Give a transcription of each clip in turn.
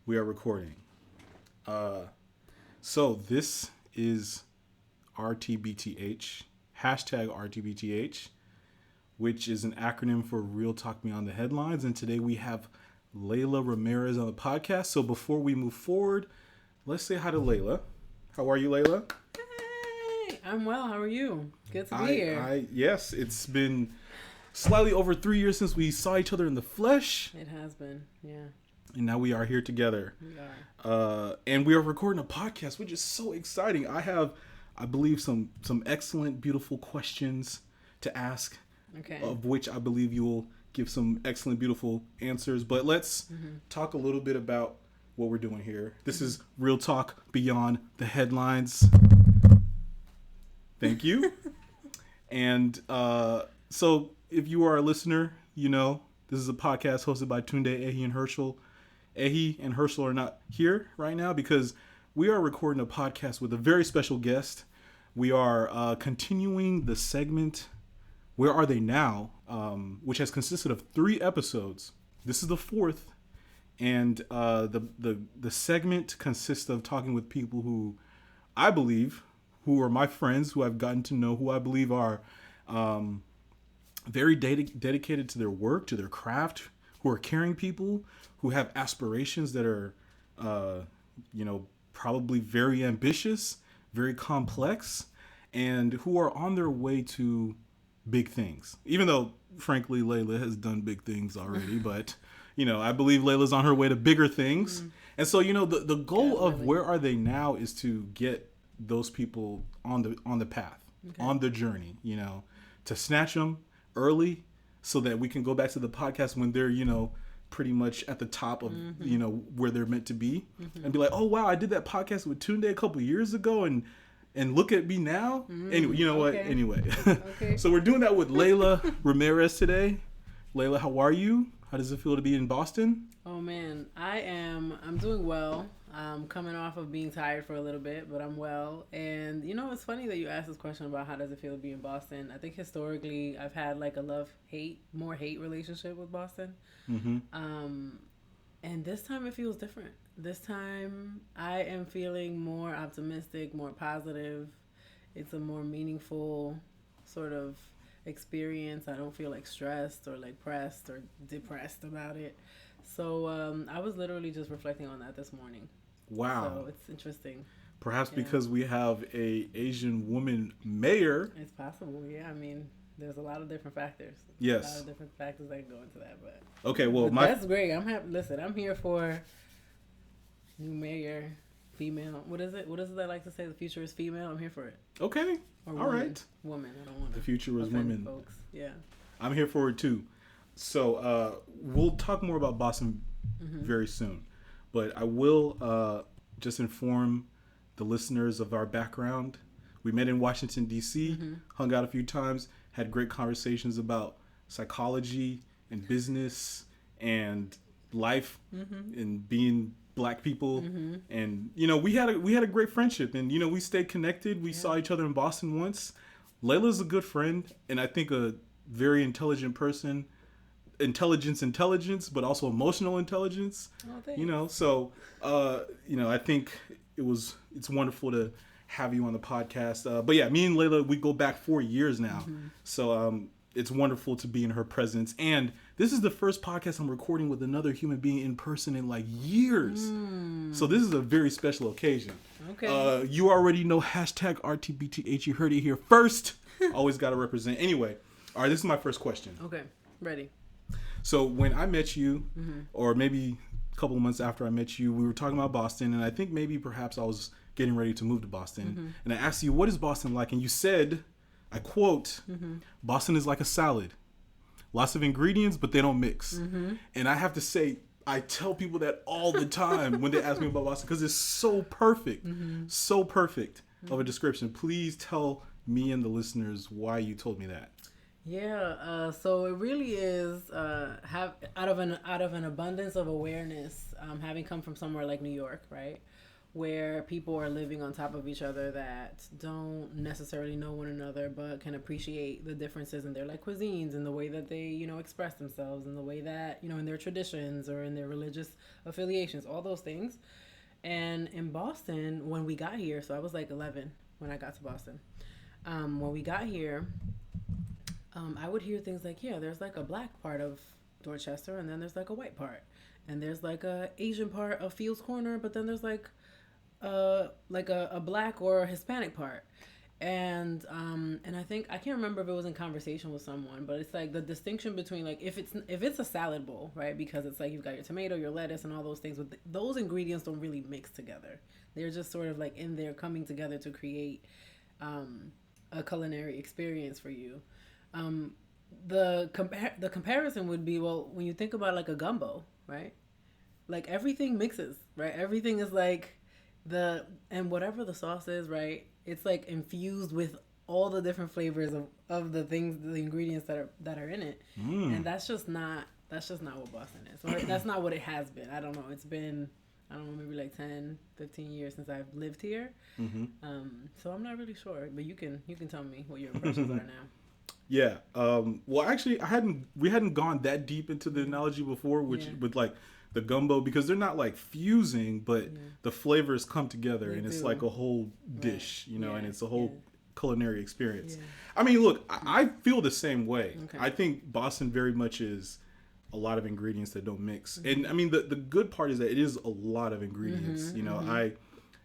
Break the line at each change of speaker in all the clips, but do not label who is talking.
We are recording. So this is RTBTH, hashtag RTBTH, which is an acronym for Real Talk Beyond the Headlines. And today we have Layla Ramirez on the podcast. So before we move forward, let's say hi to Layla. How are you, Layla?
Hey, I'm well. How are you? Good to be here.
Yes, it's been slightly over 3 years since we saw each other in the flesh.
It has been, yeah.
And now we are here together.
We are.
And we are recording a podcast, which is so exciting. I have, I believe, some excellent, beautiful questions to ask, of which I believe you will give some excellent, beautiful answers. But let's talk a little bit about what we're doing here. This is Real Talk Beyond the Headlines. Thank you. And so if you are a listener, you know, this is a podcast hosted by Tunde, Ehi, and Herschel. Ehi and Herschel are not here right now because we are recording a podcast with a very special guest. We are continuing the segment, Where Are They Now?, which has consisted of 3 episodes. This is the 4th. And the segment consists of talking with people who I believe, who are my friends, who I've gotten to know, who I believe are very dedicated to their work, to their craft, who are caring people, who have aspirations that are, probably very ambitious, very complex, and who are on their way to big things. Even though, frankly, Layla has done big things already, but, I believe Layla's on her way to bigger things. And so, the goal of Where Are They Now is to get those people on the path, on the journey, to snatch them early so that we can go back to the podcast when they're, pretty much at the top of, where they're meant to be and be like, oh, wow, I did that podcast with Tunde a couple years ago and look at me now. Anyway, you know what? Anyway, so we're doing that with Layla Ramirez today. Layla, how are you? How does it feel to be in Boston?
Oh, man, I'm doing well. I'm coming off of being tired for a little bit, but I'm well. And, it's funny that you asked this question about how does it feel to be in Boston. I think historically I've had like a more hate relationship with Boston. And this time it feels different. This time I am feeling more optimistic, more positive. It's a more meaningful sort of experience. I don't feel like stressed or like pressed or depressed about it. So I was literally just reflecting on that this morning.
Wow.
So it's interesting.
Perhaps because we have a Asian woman mayor.
It's possible, yeah. I mean, there's a lot of different factors.
Yes.
A lot of different factors that can go into that. But
okay, well,
that's great. Listen, I'm here for new mayor, female. What is it? What is it they like to say? The future is female. I'm here for it.
Okay.
Or
all
woman.
right.
Woman. I don't want to.
The future is women.
Folks. Yeah.
I'm here for it too. So we'll talk more about Boston very soon. But I will just inform the listeners of our background. We met in Washington, D.C., hung out a few times, had great conversations about psychology and business and life and being Black people. And, we had a great friendship. And, we stayed connected. We saw each other in Boston once. Layla's a good friend and I think a very intelligent person. Intelligence, but also emotional intelligence.
Oh,
so I think it's wonderful to have you on the podcast. But yeah, me and Layla, we go back 4 years now. So it's wonderful to be in her presence. And this is the first podcast I'm recording with another human being in person in like years. So this is a very special occasion.
Okay.
You already know hashtag RTBTH. You heard it here first. Always got to represent. Anyway, all right, this is my first question.
Okay, ready.
So when I met you, or maybe a couple of months after I met you, we were talking about Boston, and I think perhaps I was getting ready to move to Boston. And I asked you, what is Boston like? And you said, I quote, Boston is like a salad. Lots of ingredients, but they don't mix. And I have to say, I tell people that all the time when they ask me about Boston, because it's so perfect of a description. Please tell me and the listeners why you told me that.
Yeah, so it really is out of an abundance of awareness, having come from somewhere like New York, right, where people are living on top of each other that don't necessarily know one another but can appreciate the differences in their like cuisines and the way that they, you know, express themselves and the way that, you know, in their traditions or in their religious affiliations, all those things. And in Boston, when we got here, so I was like 11 when I got to Boston. When we got here, I would hear things like, yeah, there's like a black part of Dorchester and then there's like a white part. And there's like a Asian part of Fields Corner, but then there's like a black or a Hispanic part. And I think I can't remember if it was in conversation with someone, but it's like the distinction between like if it's a salad bowl, right? Because it's like you've got your tomato, your lettuce, and all those things. But those ingredients don't really mix together. They're just sort of like in there coming together to create a culinary experience for you. The comparison would be, well, when you think about like a gumbo, right? Like everything mixes, right? Everything is like and whatever the sauce is, right? It's like infused with all the different flavors of the things, the ingredients that are in it. And that's just not what Boston is. Or that's not what it has been. I don't know. It's been, I don't know, maybe like 10, 15 years since I've lived here. So I'm not really sure, but you can tell me what your impressions are now.
Yeah. Well, actually, we hadn't gone that deep into the analogy before, with like the gumbo, because they're not like fusing, but the flavors come together and it's like a whole dish, you know, and it's a whole culinary experience. I mean, look, I feel the same way. I think Boston very much is a lot of ingredients that don't mix. And I mean, the good part is that it is a lot of ingredients. You know, I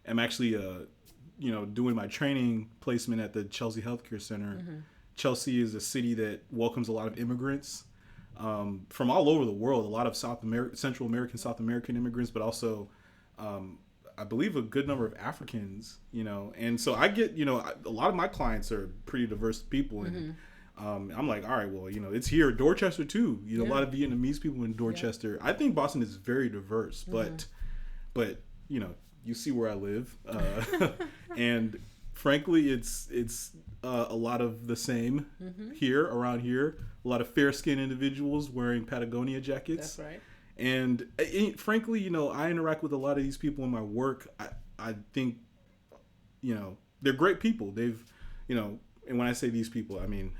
am actually, you know, doing my training placement at the Chelsea Healthcare Center. Chelsea is a city that welcomes a lot of immigrants from all over the world, a lot of Central American, South American immigrants, but also I believe a good number of Africans, you know. And so I get, you know, a lot of my clients are pretty diverse people. And I'm like, all right, well, you know, it's here, Dorchester too. You know, a lot of Vietnamese people in Dorchester. I think Boston is very diverse, but you know, you see where I live. And frankly, it's a lot of the same around here. A lot of fair-skinned individuals wearing Patagonia jackets.
That's right.
And frankly, you know, I interact with a lot of these people in my work. I think, you know, they're great people. They've, you know, and when I say these people, I mean,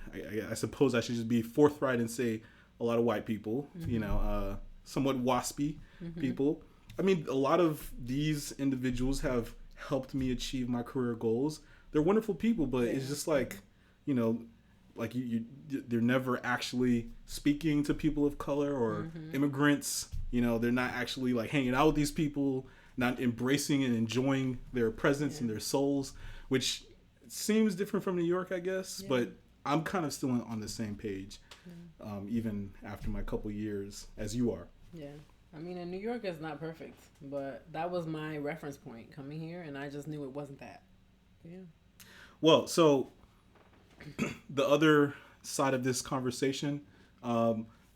I suppose I should just be forthright and say a lot of white people, you know, somewhat waspy people. I mean, a lot of these individuals have helped me achieve my career goals. They're wonderful people, but it's just like, you know, like they're never actually speaking to people of color or immigrants. You know, they're not actually like hanging out with these people, not embracing and enjoying their presence and their souls, which seems different from New York, I guess. But I'm kind of still on the same page, even after my couple years, as you are.
Yeah. I mean, in New York, it's not perfect, but that was my reference point coming here, and I just knew it wasn't that. Yeah.
Well, so the other side of this conversation,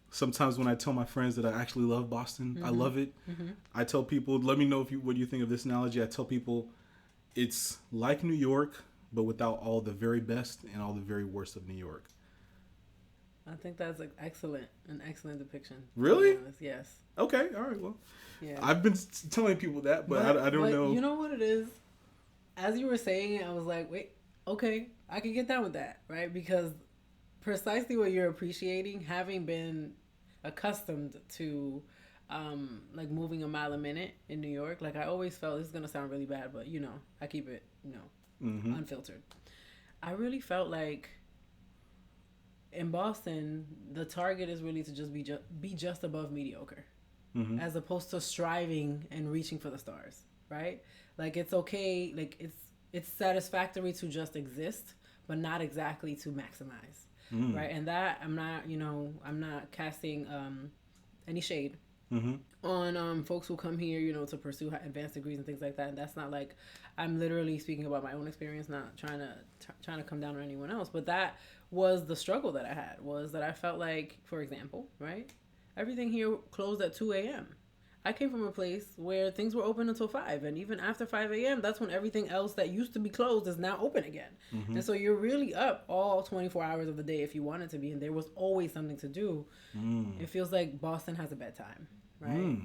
sometimes when I tell my friends that I actually love Boston, I love it. I tell people, let me know what you think of this analogy. I tell people it's like New York, but without all the very best and all the very worst of New York.
I think that's an excellent depiction.
Really?
Yes.
Okay. All right. Well, I've been telling people that, but I don't know.
You know what it is? As you were saying it, I was like, wait, okay, I can get down with that, right? Because precisely what you're appreciating, having been accustomed to like moving a mile a minute in New York, like I always felt, this is going to sound really bad, but you know, I keep it, you know, unfiltered. I really felt like in Boston, the target is really to just be just above mediocre, as opposed to striving and reaching for the stars, right? Like it's okay, like it's satisfactory to just exist, but not exactly to maximize, right? And that I'm not casting any shade on folks who come here, you know, to pursue advanced degrees and things like that. And that's not like, I'm literally speaking about my own experience, not trying to come down on anyone else. But that was the struggle that I had, was that I felt like, for example, right, everything here closed at 2 a.m. I came from a place where things were open until 5, and even after 5 a.m., that's when everything else that used to be closed is now open again. And so you're really up all 24 hours of the day if you wanted to be, and there was always something to do. It feels like Boston has a bedtime, right?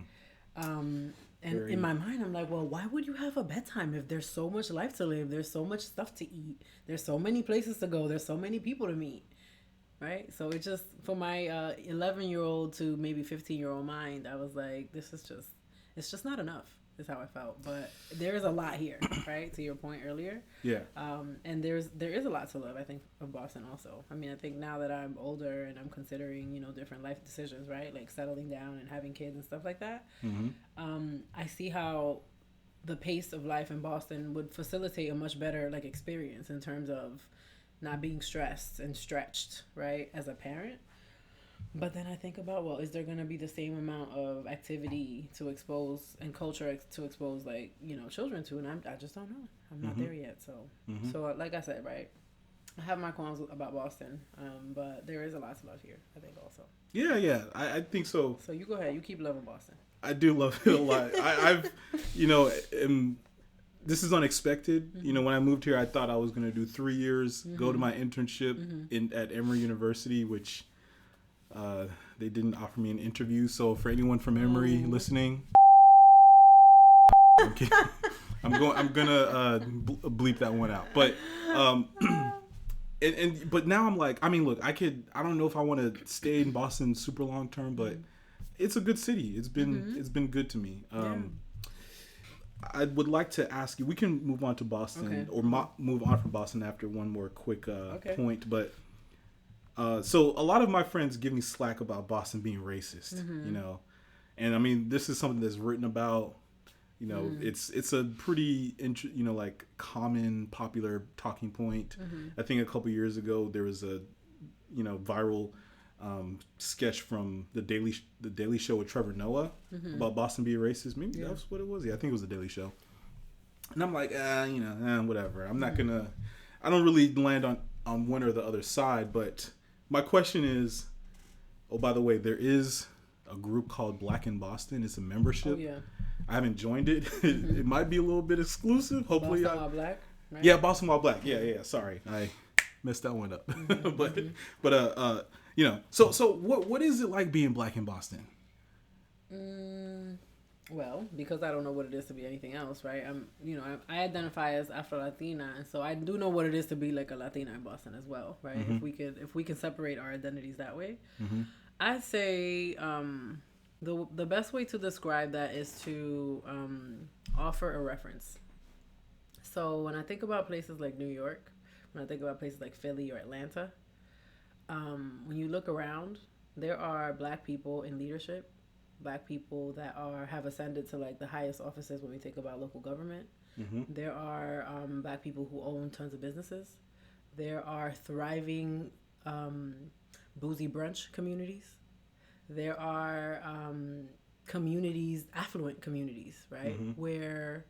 And in my mind, I'm like, well, why would you have a bedtime if there's so much life to live? There's so much stuff to eat. There's so many places to go. There's so many people to meet. Right? So it just, for my 11-year-old to maybe 15-year-old mind, I was like, it's just not enough, is how I felt. But there is a lot here, right? To your point earlier.
Yeah.
And there is a lot to love, I think, of Boston also. I mean, I think now that I'm older and I'm considering, different life decisions, right? Like settling down and having kids and stuff like that.
Mm-hmm.
I see how the pace of life in Boston would facilitate a much better like experience in terms of not being stressed and stretched, right, as a parent. But then I think about, well, is there going to be the same amount of activity to expose and culture to expose, like, children to? And I just don't know. I'm not there yet. So like I said, right, I have my qualms about Boston, but there is a lot to love here, I think, also.
Yeah, I think so.
So you go ahead. You keep loving Boston.
I do love it a lot. I've, this is unexpected.
Mm-hmm.
When I moved here, I thought I was going to do 3 years, go to my internship at Emory University, which they didn't offer me an interview. So for anyone from Emory listening, I'm gonna bleep that one out. But but now I'm like, I mean, look, I don't know if I want to stay in Boston super long term, but it's a good city. It's been good to me. I would like to ask you, we can move on to Boston or move on from Boston after one more quick point. But so a lot of my friends give me slack about Boston being racist, and I mean, this is something that's written about, it's a pretty, like common popular talking point. I think a couple years ago, there was a, viral sketch from the Daily Show with Trevor Noah about Boston being racist. Maybe that's what it was. Yeah, I think it was the Daily Show. And I'm like, whatever. I'm not gonna. I don't really land on one or the other side. But my question is, oh, by the way, there is a group called Black in Boston. It's a membership.
Oh, yeah.
I haven't joined it. It might be a little bit exclusive. Hopefully,
Boston All Black. Right?
Yeah, Boston All Black. Yeah. Sorry, I messed that one up. But so what is it like being Black in Boston?
Well, because I don't know what it is to be anything else, right? I identify as Afro-Latina, and so I do know what it is to be like a Latina in Boston as well, right? If we can separate our identities that way, I'd say the best way to describe that is to offer a reference. So when I think about places like New York, when I think about places like Philly or Atlanta, when you look around, there are Black people in leadership, Black people that have ascended to like the highest offices when we think about local government. There are Black people who own tons of businesses. There are thriving boozy brunch communities. There are communities, affluent communities, right? Where,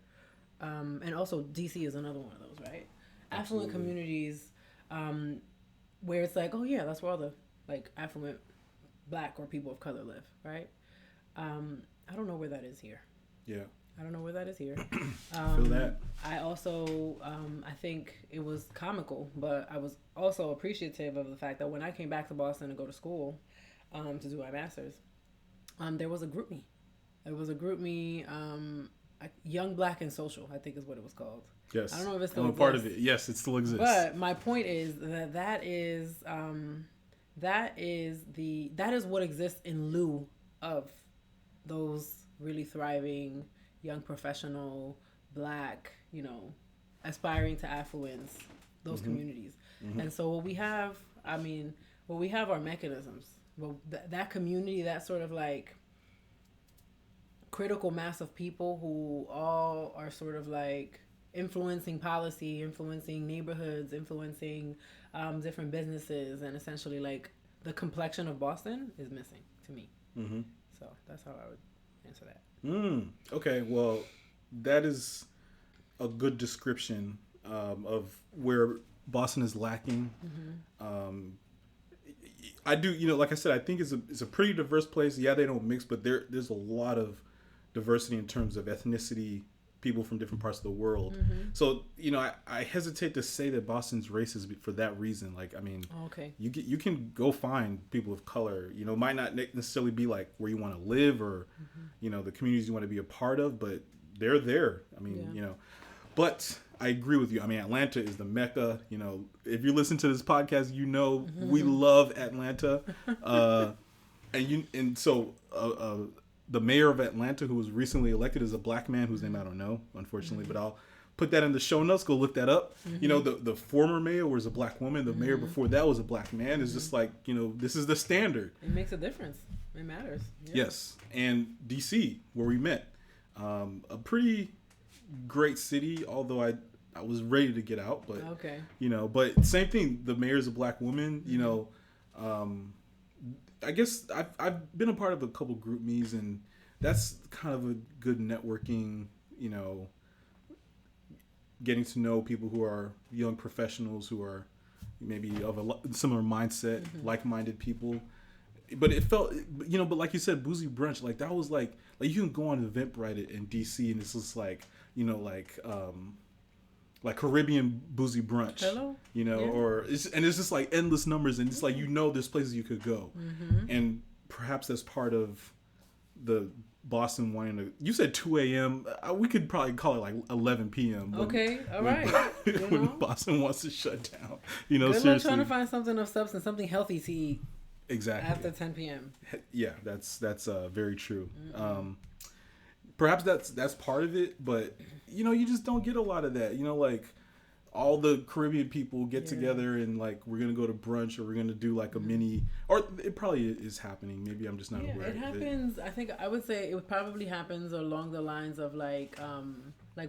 and also DC is another one of those, right? Affluent communities where it's like, oh yeah, that's where all the like affluent Black or people of color live, right? I don't know where that is here.
Yeah.
I don't know where that is here.
Feel that.
I also, I think it was comical, but I was also appreciative of the fact that when I came back to Boston to go to school to do my master's, there was a group me. It was a group me, Young Black and Social, I think is what it was called.
Yes.
I don't know if it still
exists. I'm a part of it. Yes, it still exists.
But my point is that is what exists in lieu of those really thriving young professional Black, aspiring to affluence, those communities. And so what we have are mechanisms. Well, that community, that sort of like critical mass of people who all are sort of like influencing policy, influencing neighborhoods, influencing different businesses, and essentially like the complexion of Boston is missing to me. So that's how I would answer that.
Okay, well, that is a good description of where Boston is lacking. I do, like I said, I think it's a pretty diverse place. Yeah, they don't mix, but there's a lot of diversity in terms of ethnicity, people from different parts of the world. So, I hesitate to say that Boston's racist for that reason. Like, I mean,
Okay.
you can go find people of color, might not necessarily be like where you want to live or, the communities you want to be a part of, but they're there. I mean, but I agree with you. I mean, Atlanta is the mecca. If you listen to this podcast, we love Atlanta. So the mayor of Atlanta, who was recently elected, is a black man whose name I don't know, unfortunately, but I'll put that in the show notes. Go look that up. The former mayor was a black woman. The mayor before that was a black man. It's just like, this is the standard.
It makes a difference. It matters. Yeah.
Yes. And DC, where we met, a pretty great city, although I was ready to get out, but
okay.
But same thing. The mayor's a black woman. I guess I've been a part of a couple group me's, and that's kind of a good networking. Getting to know people who are young professionals who are maybe of a similar mindset, like-minded people. But it felt, but like you said, boozy brunch, like that was like you can go on Eventbrite in DC, and it's just like, like Caribbean boozy brunch.
Hello?
Or it's just like endless numbers, and it's like, there's places you could go. And perhaps that's part of the Boston wanting to, you said 2 a.m. We could probably call it like 11 p.m.
Okay, all right.
When Boston wants to shut down.
Good
seriously.
luck trying to find something of substance, something healthy to eat.
Exactly.
After 10 p.m.
Yeah, that's very true. Perhaps that's part of it, but you just don't get a lot of that. Like all the Caribbean people get together and like we're gonna go to brunch, or we're gonna do like a mini, or it probably is happening. Maybe I'm just not aware.
It happens. I think I would say it probably happens along the lines of like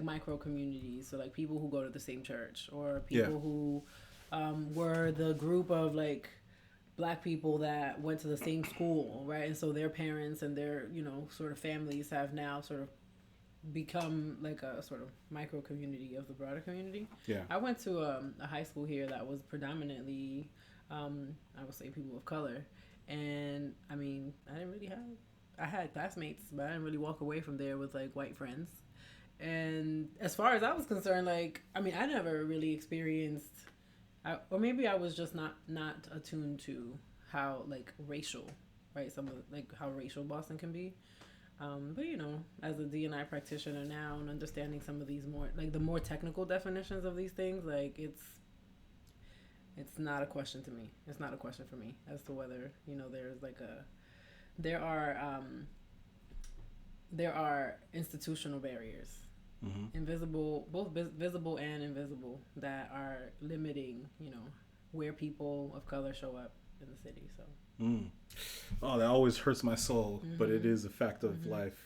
micro communities. So like people who go to the same church, or people who were the group of like Black people that went to the same school, right? And so their parents and their, sort of families have now sort of become like a sort of micro community of the broader community. Yeah. I went to a high school here that was predominantly, I would say, people of color. And I mean, I had classmates, but I didn't really walk away from there with like white friends. And as far as I was concerned, like, I mean, I never really experienced, or maybe I was just not attuned to how like racial, right? Some of like how racial Boston can be. But as a D&I practitioner now and understanding some of these more like the more technical definitions of these things, like it's not a question to me. It's not a question for me as to whether there's like there are institutional barriers. Invisible, both visible and invisible, that are limiting, where people of color show up in the city. So,
oh, that always hurts my soul, but it is a fact of life.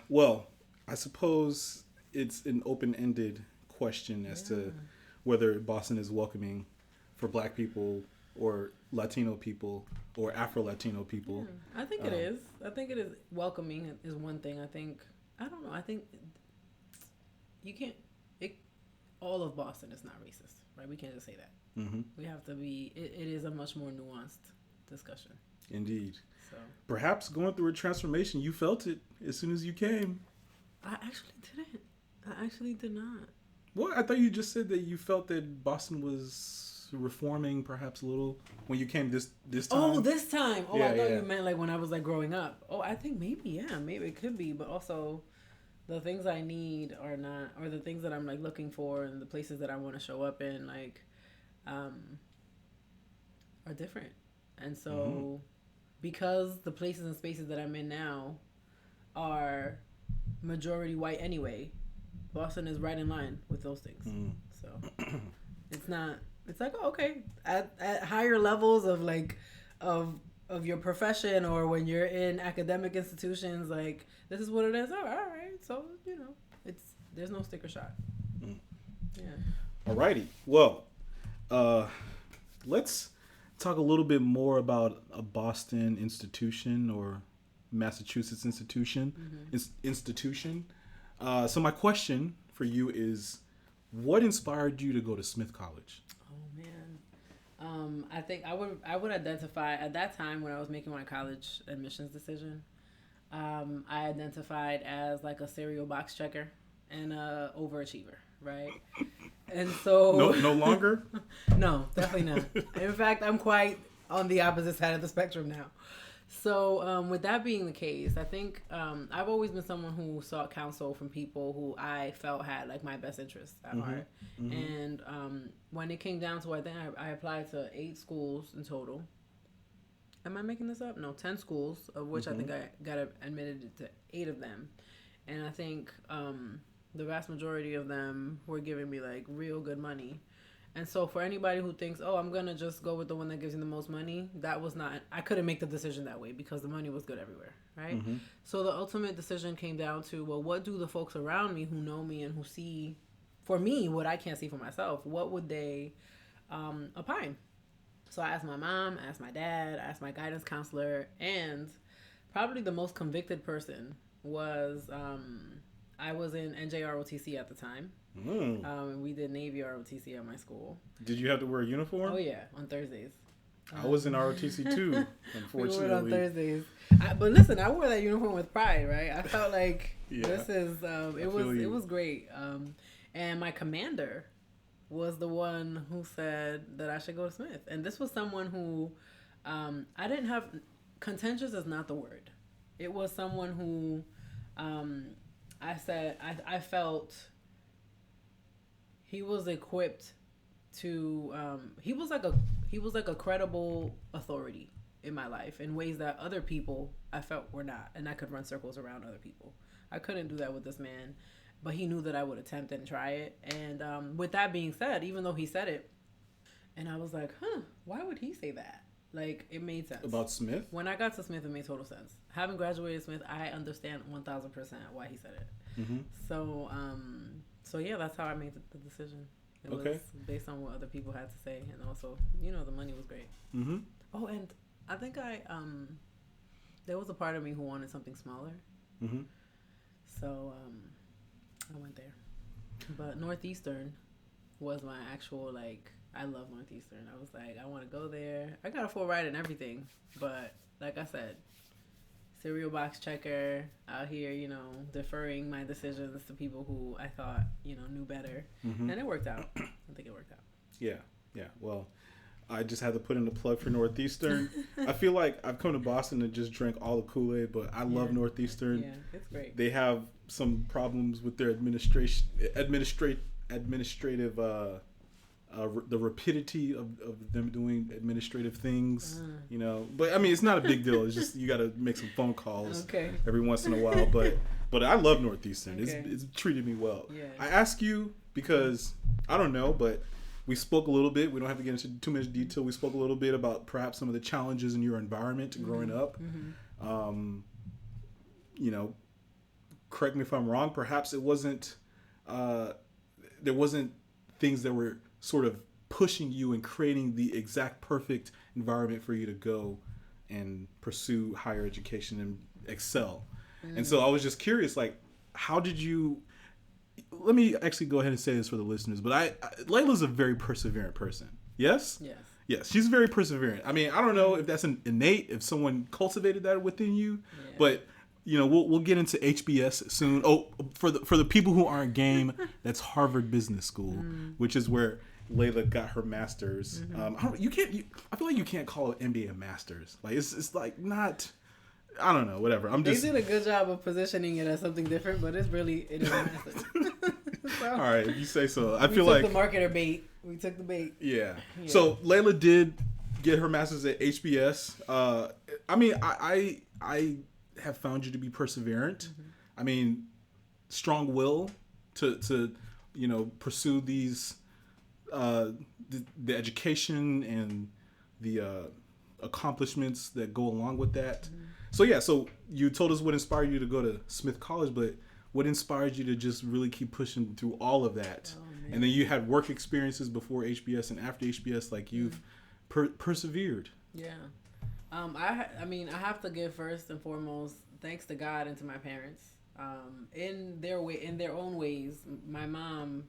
Well, I suppose it's an open-ended question as to whether Boston is welcoming for Black people or Latino people or Afro-Latino people.
I think it is. I think it is. Welcoming is one thing. I think you can't. All of Boston is not racist, right? We can't just say that. We have to be. It is a much more nuanced discussion.
Indeed. So perhaps going through a transformation, you felt it as soon as you came.
I actually didn't. I actually did not.
Well, I thought you just said that you felt that Boston was reforming perhaps a little when you came this time.
Oh, this time. Oh, yeah, I thought you meant like when I was like growing up. Oh, I think maybe it could be, but also the things I need are not, or the things that I'm like looking for and the places that I want to show up in, like, are different. And so because the places and spaces that I'm in now are majority white anyway, Boston is right in line with those things. So it's like, oh, okay, at higher levels of like of your profession, or when you're in academic institutions, like this is what it is. Oh, all right. So, there's no sticker shock. Yeah. Alrighty.
Well, let's talk a little bit more about a Boston institution or Massachusetts institution. So my question for you is, what inspired you to go to Smith College?
Oh man, I think I would identify at that time when I was making my college admissions decision. I identified as like a cereal box checker and a overachiever, right? And so
No longer.
no, definitely not. In fact, I'm quite on the opposite side of the spectrum now. So, with that being the case, I think I've always been someone who sought counsel from people who I felt had like my best interests at heart. And when it came down to, I think I applied to 8 schools in total. Am I making this up? No, 10 schools, of which I think I got admitted to 8 of them. And I think the vast majority of them were giving me like real good money. And so for anybody who thinks, oh, I'm going to just go with the one that gives you the most money, that was not, I couldn't make the decision that way because the money was good everywhere, right? So the ultimate decision came down to, well, what do the folks around me who know me and who see, for me, what I can't see for myself, what would they opine? So I asked my mom, I asked my dad, I asked my guidance counselor, and probably the most convicted person was, I was in NJROTC at the time. We did Navy ROTC at my school.
Did you have to wear a uniform?
Oh yeah, on Thursdays.
I was in ROTC too, unfortunately.
We wore it on Thursdays. But listen, I wore that uniform with pride, right? I felt like this is it was great. And my commander was the one who said that I should go to Smith. And this was someone who I didn't have, contentious is not the word. It was someone who I felt he was equipped to he was like a credible authority in my life in ways that other people I felt were not, and I could run circles around other people. I couldn't do that with this man, but he knew that I would attempt and try it. And with that being said, even though he said it, and I was like, why would he say that? Like, it made sense.
About Smith?
When I got to Smith, it made total sense. Having graduated Smith, I understand 1,000% why he said it. So yeah, that's how I made the decision. It was based on what other people had to say, and also, the money was great. Oh, and I think there was a part of me who wanted something smaller. So I went there. But Northeastern was my actual, like, I love Northeastern. I was like, I want to go there. I got a full ride and everything, but like I said, cereal box checker out here, deferring my decisions to people who I thought, knew better. And it worked out. I think it worked out. Yeah.
Well, I just had to put in a plug for Northeastern. I feel like I've come to Boston and just drank all the Kool-Aid, but I love Northeastern.
Yeah, it's great.
They have some problems with their administrative the rapidity of them doing administrative things, But I mean, it's not a big deal. It's just you got to make some phone calls every once in a while. But I love Northeastern. It's treated me well. Yeah. I ask you because I don't know, but we spoke a little bit. We don't have to get into too much detail. We spoke a little bit about perhaps some of the challenges in your environment growing up. Correct me if I'm wrong. Perhaps it wasn't. There wasn't things that were sort of pushing you and creating the exact perfect environment for you to go and pursue higher education and excel. And so I was just curious, like, how did you, let me actually go ahead and say this for the listeners, but Layla's a very perseverant person. Yes? Yes, she's very perseverant. I mean, I don't know if that's an innate, if someone cultivated that within you, but we'll get into HBS soon. Oh, for the people who aren't game, that's Harvard Business School, which is where Layla got her master's. I feel like you can't call an MBA a master's. Like it's like not. I don't know. Whatever. They
did a good job of positioning it as something different, but it is a master's.
All right, if you say so. I
feel like the marketer bait. We took the bait.
Yeah. So Layla did get her master's at HBS. I mean, I have found you to be perseverant. I mean, strong will to pursue these the education and the accomplishments that go along with that. So you told us what inspired you to go to Smith College, but what inspired you to just really keep pushing through all of that? And then you had work experiences before HBS and after HBS, like you've persevered. Yeah.
I mean, I have to give first and foremost thanks to God and to my parents. In their own ways, my mom,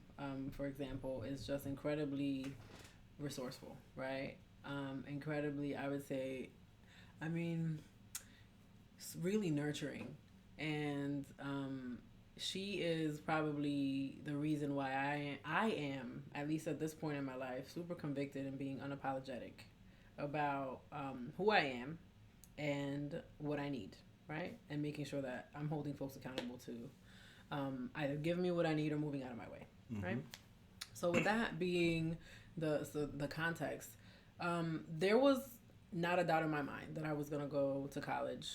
for example, is just incredibly resourceful, right? Incredibly, I would say. I mean, really nurturing, and she is probably the reason why I am, at least at this point in my life, super convicted and being unapologetic about who I am and what I need, right? And making sure that I'm holding folks accountable to either giving me what I need or moving out of my way, right? So with that being the context, there was not a doubt in my mind that I was going to go to college.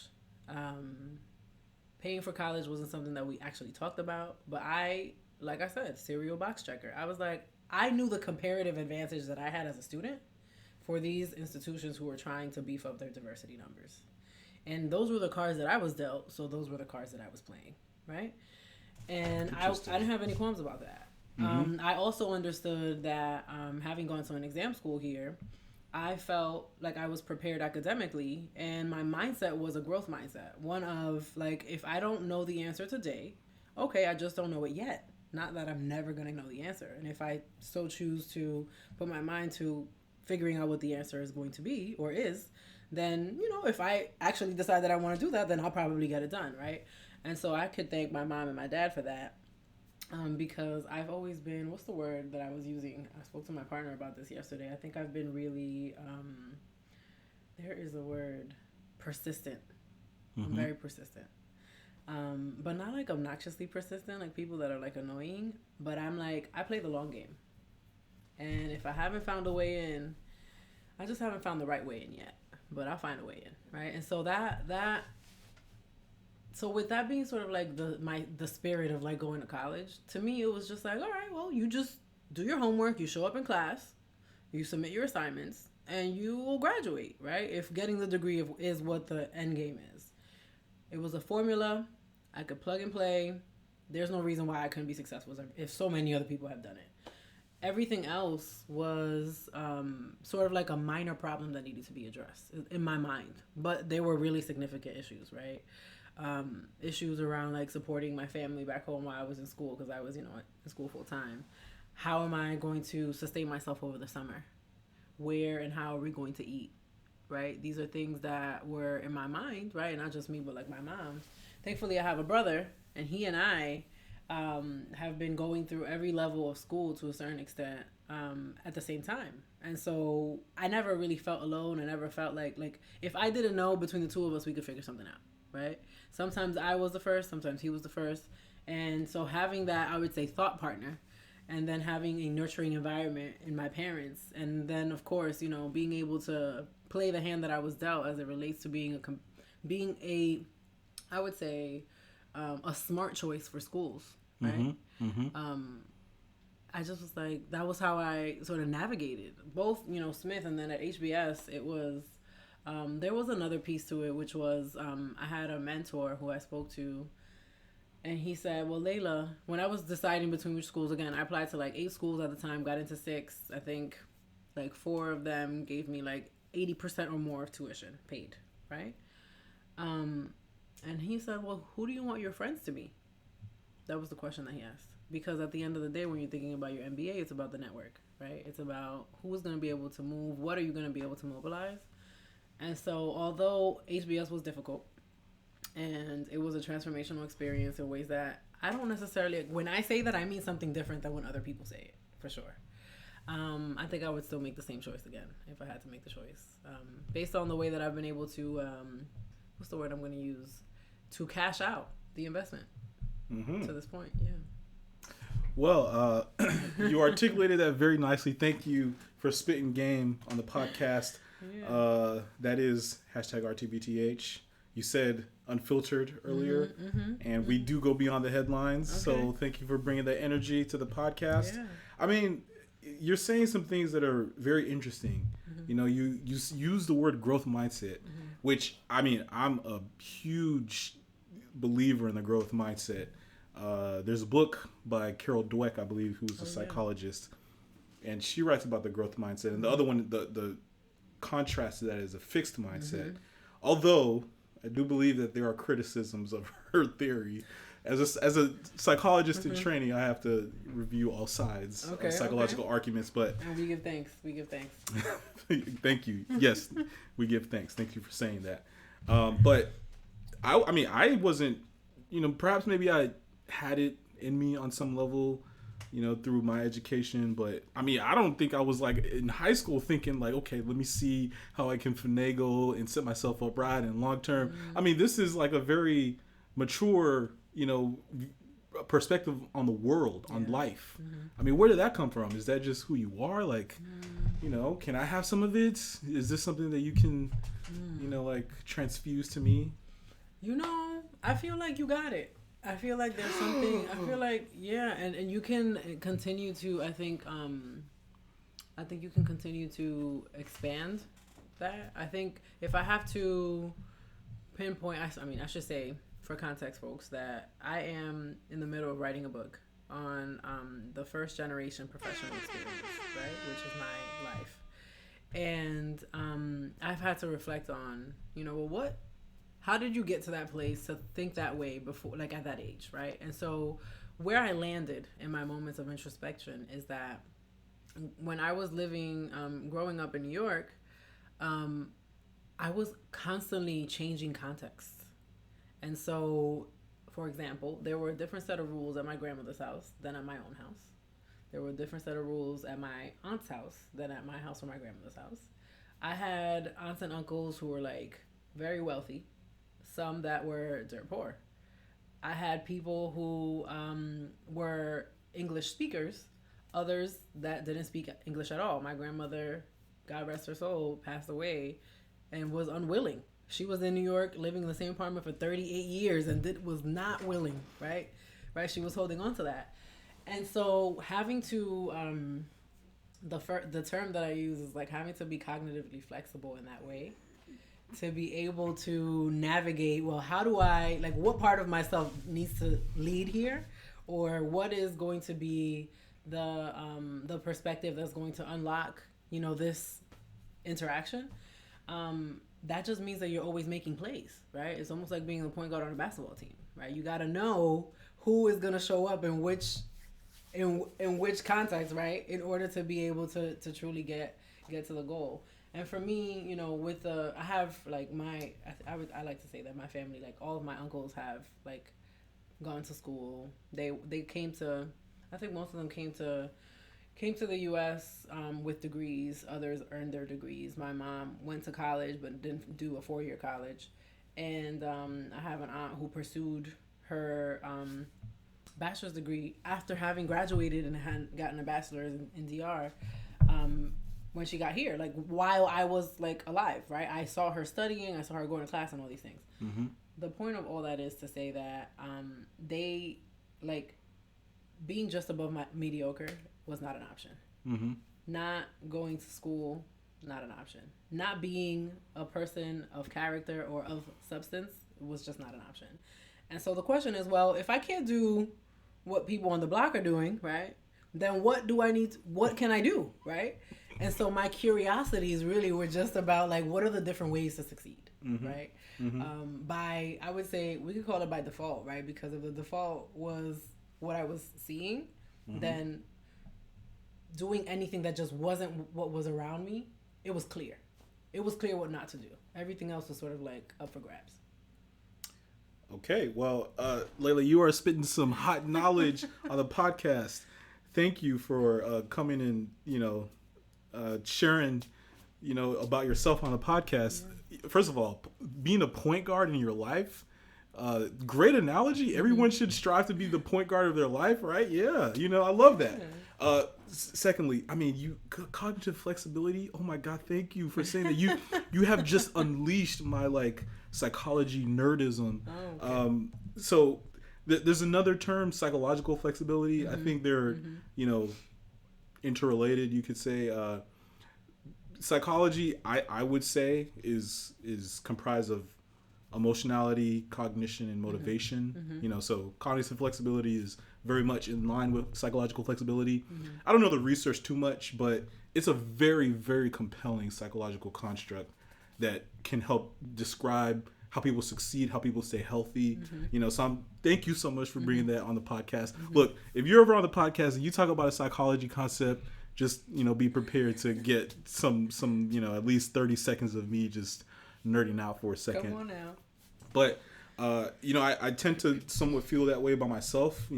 Paying for college wasn't something that we actually talked about, but like I said, serial box checker. I was like, I knew the comparative advantage that I had as a student for these institutions who were trying to beef up their diversity numbers. And those were the cards that I was dealt, so those were the cards that I was playing, right? And I didn't have any qualms about that. I also understood that having gone to an exam school here, I felt like I was prepared academically, and my mindset was a growth mindset. One of, like, if I don't know the answer today, okay, I just don't know it yet. Not that I'm never going to know the answer. And if I so choose to put my mind to figuring out what the answer is going to be or is, then, you know, if I actually decide that I want to do that, then I'll probably get it done, right? And so I could thank my mom and my dad for that. Because I've always been, what's the word that I was using? I spoke to my partner about this yesterday. I think I've been really, there is a word, persistent. I'm very persistent. But not like obnoxiously persistent, like people that are like annoying. But I'm like, I play the long game. And if I haven't found a way in, I just haven't found the right way in yet. But I'll find a way in, right? And so so with that being sort of like the spirit of like going to college, to me it was just like, all right, well, you just do your homework, you show up in class, you submit your assignments, and you will graduate, right? If getting the degree is what the end game is. It was a formula. I could plug and play. There's no reason why I couldn't be successful if so many other people have done it. Everything else was sort of like a minor problem that needed to be addressed in my mind. But they were really significant issues, right? Issues around like supporting my family back home while I was in school, because I was, you know, in school full time. How am I going to sustain myself over the summer? Where and how are we going to eat, right? These are things that were in my mind, right? Not just me, but like my mom. Thankfully, I have a brother, and he and I have been going through every level of school to a certain extent at the same time. And so I never really felt alone. I never felt like if I didn't know, between the two of us, we could figure something out, right? Sometimes I was the first, sometimes he was the first. And so having that, I would say, thought partner, and then having a nurturing environment in my parents, and then, of course, you know, being able to play the hand that I was dealt as it relates to being a I would say, a smart choice for schools, right? I just was like, that was how I sort of navigated both, you know, Smith, and then at HBS, it was, there was another piece to it, which was, I had a mentor who I spoke to, and he said, well, Layla, when I was deciding between which schools, again, I applied to like 8 schools at the time, got into 6. I think like 4 of them gave me like 80% or more of tuition paid, right? And he said, well, who do you want your friends to be? That was the question that he asked. Because at the end of the day, when you're thinking about your MBA, it's about the network, right? It's about who's going to be able to move, what are you going to be able to mobilize? And so although HBS was difficult, and it was a transformational experience in ways that I don't necessarily, when I say that, I mean something different than when other people say it, for sure. I think I would still make the same choice again if I had to make the choice. Based on the way that I've been able to, what's the word I'm going to use? To cash out the investment to this point, yeah.
Well, you articulated that very nicely. Thank you for spitting game on the podcast. Yeah. That is #RTBTH. You said unfiltered earlier, and we do go beyond the headlines. Okay. So thank you for bringing that energy to the podcast. Yeah. I mean, you're saying some things that are very interesting. You know, you use the word growth mindset, which, I mean, I'm a huge believer in the growth mindset. There's a book by Carol Dweck, I believe, who's a psychologist, and she writes about the growth mindset. And the other one, the contrast to that is a fixed mindset. Although I do believe that there are criticisms of her theory. As a psychologist in training, I have to review all sides of psychological arguments. But
and we give thanks. We give thanks.
Thank you. Yes, we give thanks. Thank you for saying that. But I mean, I wasn't, perhaps maybe I had it in me on some level, through my education. But I mean, I don't think I was like in high school thinking like, okay, let me see how I can finagle and set myself up right and long term. I mean, this is like a very mature, perspective on the world, on life. I mean, where did that come from? Is that just who you are? Like, can I have some of it? Is this something that you can, like transfuse to me?
I feel like you got it. I feel like there's something. I feel like and you can continue to. I think you can continue to expand that. I think if I have to pinpoint, I should say for context, folks, that I am in the middle of writing a book on the first generation professional experience, right, which is my life, and I've had to reflect on, how did you get to that place to think that way before, like at that age, right? And so where I landed in my moments of introspection is that when I was growing up in New York, I was constantly changing contexts. And so, for example, there were a different set of rules at my grandmother's house than at my own house. There were a different set of rules at my aunt's house than at my house or my grandmother's house. I had aunts and uncles who were like very wealthy, some that were dirt poor. I had people who were English speakers, others that didn't speak English at all. My grandmother, God rest her soul, passed away and was unwilling. She was in New York living in the same apartment for 38 years and was not willing, right? Right? She was holding on to that. And so having to, the term that I use is like having to be cognitively flexible in that way, to be able to navigate, well, how do I, like, what part of myself needs to lead here? Or what is going to be the perspective that's going to unlock, this interaction? That just means that you're always making plays, right? It's almost like being a point guard on a basketball team, right? You got to know who is going to show up in which context, right? In order to be able to truly get to the goal. And for me, I have like I like to say that my family, like all of my uncles have like gone to school. They came to, I think most of them came to the U.S. With degrees. Others earned their degrees. My mom went to college but didn't do a 4-year college. And I have an aunt who pursued her bachelor's degree after having graduated and had gotten a bachelor's in DR when she got here, like while I was like alive, right? I saw her studying, I saw her going to class and all these things. Mm-hmm. The point of all that is to say that they, like, being just above mediocre was not an option. Mm-hmm. Not going to school, not an option. Not being a person of character or of substance was just not an option. And so the question is, well, if I can't do what people on the block are doing, right, then what can I do, right? And so my curiosities really were just about, like, what are the different ways to succeed, mm-hmm. right? Mm-hmm. I would say we could call it by default, right? Because if the default was what I was seeing, mm-hmm. then doing anything that just wasn't what was around me, it was clear. It was clear what not to do. Everything else was sort of like up for grabs.
Okay, well, Layla, you are spitting some hot knowledge on the podcast. Thank you for coming and, sharing, about yourself on the podcast. Yeah. First of all, being a point guard in your life, great analogy. Mm-hmm. Everyone should strive to be the point guard of their life, right? Yeah, I love that. Yeah. Secondly, I mean, cognitive flexibility. Oh my God, thank you for saying that. You have just unleashed my psychology nerdism. Oh, okay. So there's another term, psychological flexibility. Mm-hmm. I think they're mm-hmm. Interrelated. You could say psychology. I would say is comprised of emotionality, cognition, and motivation. Mm-hmm. So cognitive flexibility is very much in line with psychological flexibility. Mm-hmm. I don't know the research too much, but it's a very, very compelling psychological construct that can help describe how people succeed, how people stay healthy. Mm-hmm. So thank you so much for bringing mm-hmm. that on the podcast. Mm-hmm. Look, if you're ever on the podcast and you talk about a psychology concept, just, be prepared to get some at least 30 seconds of me just nerding out for a second.
Come on now.
But I tend to somewhat feel that way by myself,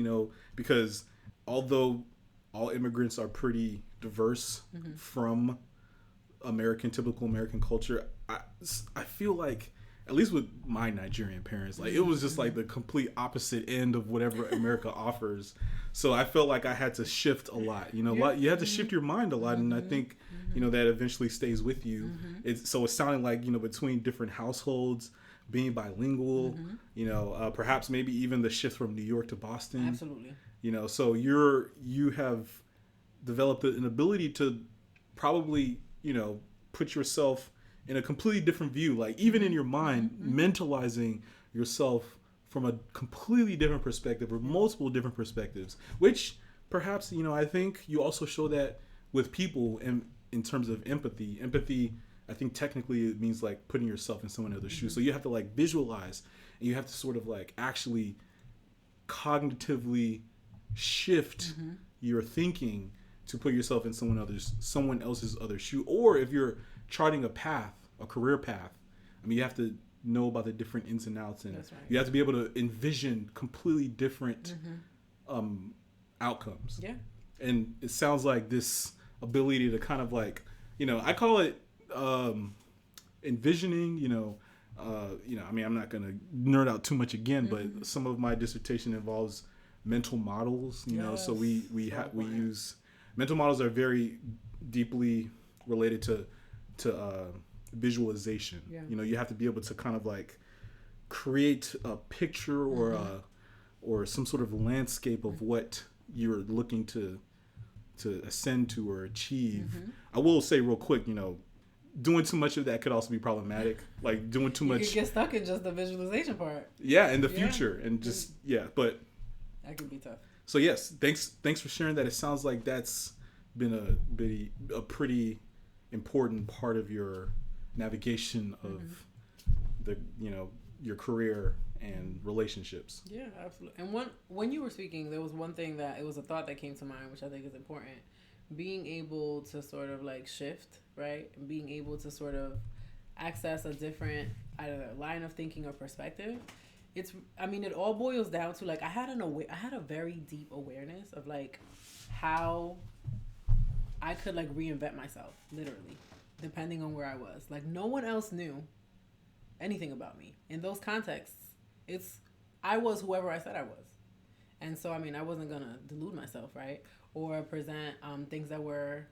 because although all immigrants are pretty diverse from typical American culture, I feel like, at least with my Nigerian parents, like it was just like the complete opposite end of whatever America offers. So I felt like I had to shift a lot, you had to shift your mind a lot. And I think, that eventually stays with you. It's sounding like, between different households, being bilingual, perhaps maybe even the shift from New York to Boston.
Absolutely.
So you have developed an ability to probably, put yourself in a completely different view, like even in your mind, mentalizing yourself from a completely different perspective or multiple different perspectives, which perhaps, I think you also show that with people in terms of empathy. Empathy, I think technically it means like putting yourself in someone else's shoes. So you have to like visualize, and you have to sort of like actually cognitively shift your thinking to put yourself in someone else's other shoe. Or if you're charting a career path, you have to know about the different ins and outs, and you have to be able to envision completely different outcomes. Yeah. And it sounds like this ability to kind of like, I call it envisioning, I'm not going to nerd out too much again, but some of my dissertation involves mental models, so we use mental models are very deeply related to visualization. Yeah. You have to be able to kind of like create a picture or some sort of landscape of what you're looking to ascend to or achieve. I will say real quick, doing too much of that could also be problematic. Like doing too much.
You could get stuck in just the visualization part.
Yeah, in the future, and just but
that could be tough.
So yes, thanks for sharing that. It sounds like that's been a pretty important part of your navigation of your career and relationships.
Yeah, absolutely. And when you were speaking, there was one thing that it was a thought that came to mind, which I think is important. Being able to sort of like shift, right? Being able to sort of access a different either line of thinking or perspective. It all boils down to like I had a very deep awareness of like how I could like reinvent myself, literally, depending on where I was. Like no one else knew anything about me. In those contexts, I was whoever I said I was. And so, I wasn't going to delude myself, right? Or present things that were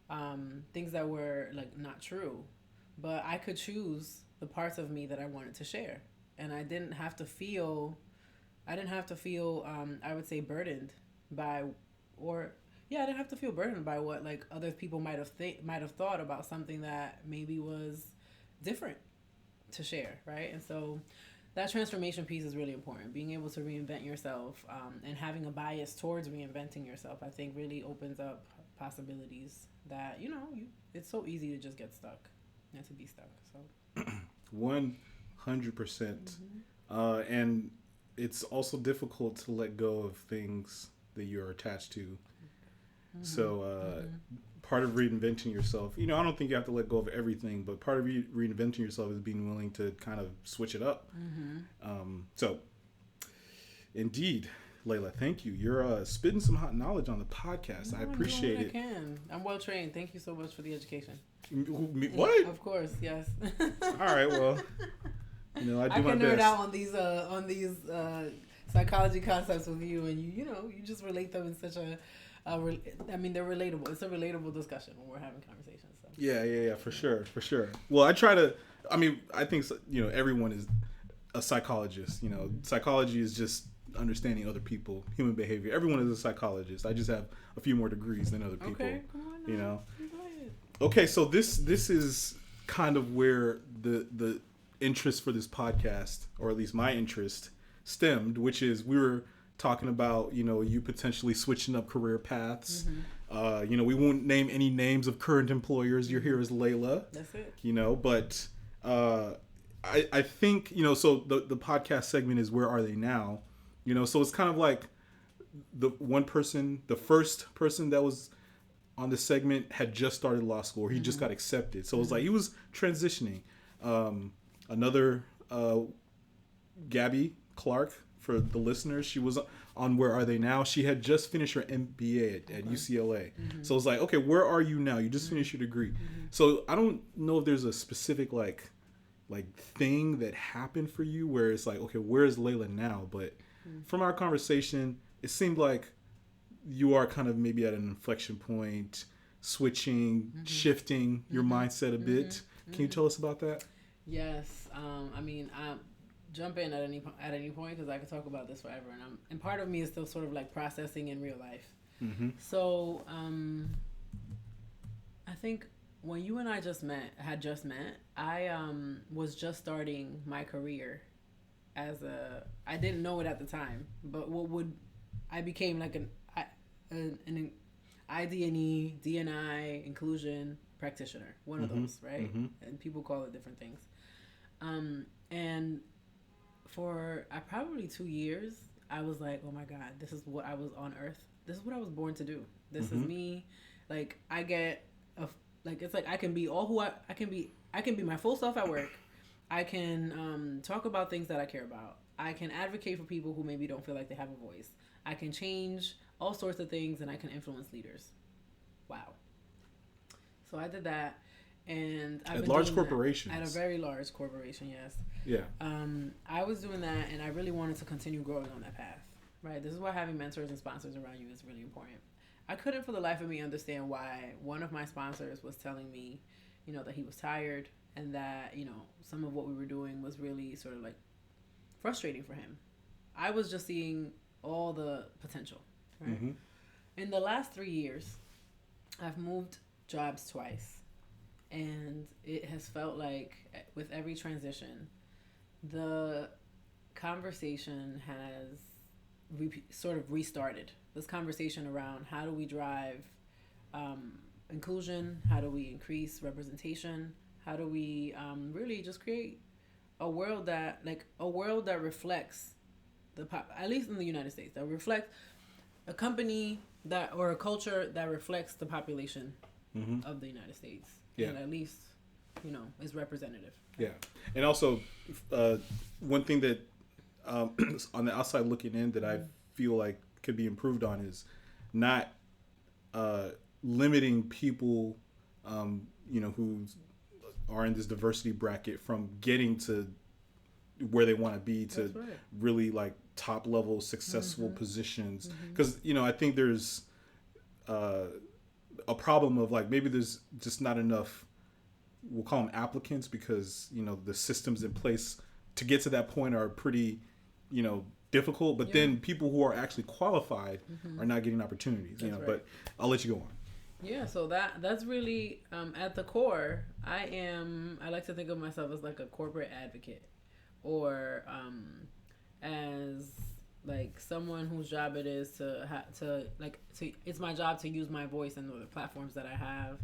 like not true. But I could choose the parts of me that I wanted to share. And I didn't have to feel, I would say, burdened by, I didn't have to feel burdened by what like other people might have thought about something that maybe was different to share, right? And so that transformation piece is really important. Being able to reinvent yourself and having a bias towards reinventing yourself, I think, really opens up possibilities that it's so easy to just get stuck and to be stuck. So
100%, and it's also difficult to let go of things that you're attached to. So part of reinventing yourself, I don't think you have to let go of everything, but part of reinventing yourself is being willing to kind of switch it up. So indeed, Layla, thank you. You're spitting some hot knowledge on the podcast. I appreciate it.
I'm well trained. Thank you so much for the education.
What?
Of course, yes.
All right, well, I do my best.
I can nerd out on these psychology concepts with you, and you just relate them in such a they're relatable. It's a relatable discussion when we're having conversations. So.
Yeah, for sure. Well, I try to. I think everyone is a psychologist. Psychology is just understanding other people, human behavior. Everyone is a psychologist. I just have a few more degrees than other people.
Okay, come on now.
Okay, so this is kind of where the interest for this podcast, or at least my interest, stemmed, which is we were talking about, you potentially switching up career paths. We won't name any names of current employers. You're here as Layla.
That's it.
But I think, so the podcast segment is Where Are They Now? So it's kind of like the first person that was on the segment had just started law school, or he just got accepted. So it was like he was transitioning. Another Gabby Clark, for the listeners, she was on Where Are They Now? She had just finished her MBA at UCLA. So it's like, okay, where are you now? You just finished your degree. So I don't know if there's a specific like thing that happened for you where it's like, okay, where's Layla now? But from our conversation, it seemed like you are kind of maybe at an inflection point, switching, shifting your mindset a bit. Can you tell us about that?
Yes. I mean, jump in at any point because I could talk about this forever, and part of me is still sort of like processing in real life. So I think when you and I had just met, I was just starting my career I didn't know it at the time, but I became like an IDNE, DNI, inclusion practitioner, one of those, right? And people call it different things. And for probably 2 years, I was like, oh my God, this is what I was on earth. This is what I was born to do. This is me. Like it's like I can be all who I can be. I can be my full self at work. I can talk about things that I care about. I can advocate for people who maybe don't feel like they have a voice. I can change all sorts of things, and I can influence leaders. Wow. So I did that, and I've been
large
doing
corporations.
At a very large corporation, yes.
Yeah.
I was doing that, and I really wanted to continue growing on that path. Right. This is why having mentors and sponsors around you is really important. I couldn't for the life of me understand why one of my sponsors was telling me, that he was tired and that, some of what we were doing was really sort of like frustrating for him. I was just seeing all the potential, right? In the last 3 years, I've moved jobs twice, and it has felt like with every transition, the conversation has sort of restarted. This conversation around how do we drive inclusion, how do we increase representation, how do we really just create a world that reflects at least in the United States, that reflects a company or a culture that reflects the population of the United States, and at least is representative.
Yeah, and also one thing that on the outside looking in that I feel like could be improved on is not limiting people, who are in this diversity bracket from getting to where they want to be to really like top level successful positions. Because, I think there's a problem of like maybe there's just not enough, we'll call them applicants, because, the systems in place to get to that point are pretty, difficult. But then people who are actually qualified are not getting opportunities, but I'll let you go on.
Yeah, so that's really at the core. I like to think of myself as like a corporate advocate, or as like someone whose job it is to it's my job to use my voice and the platforms that I have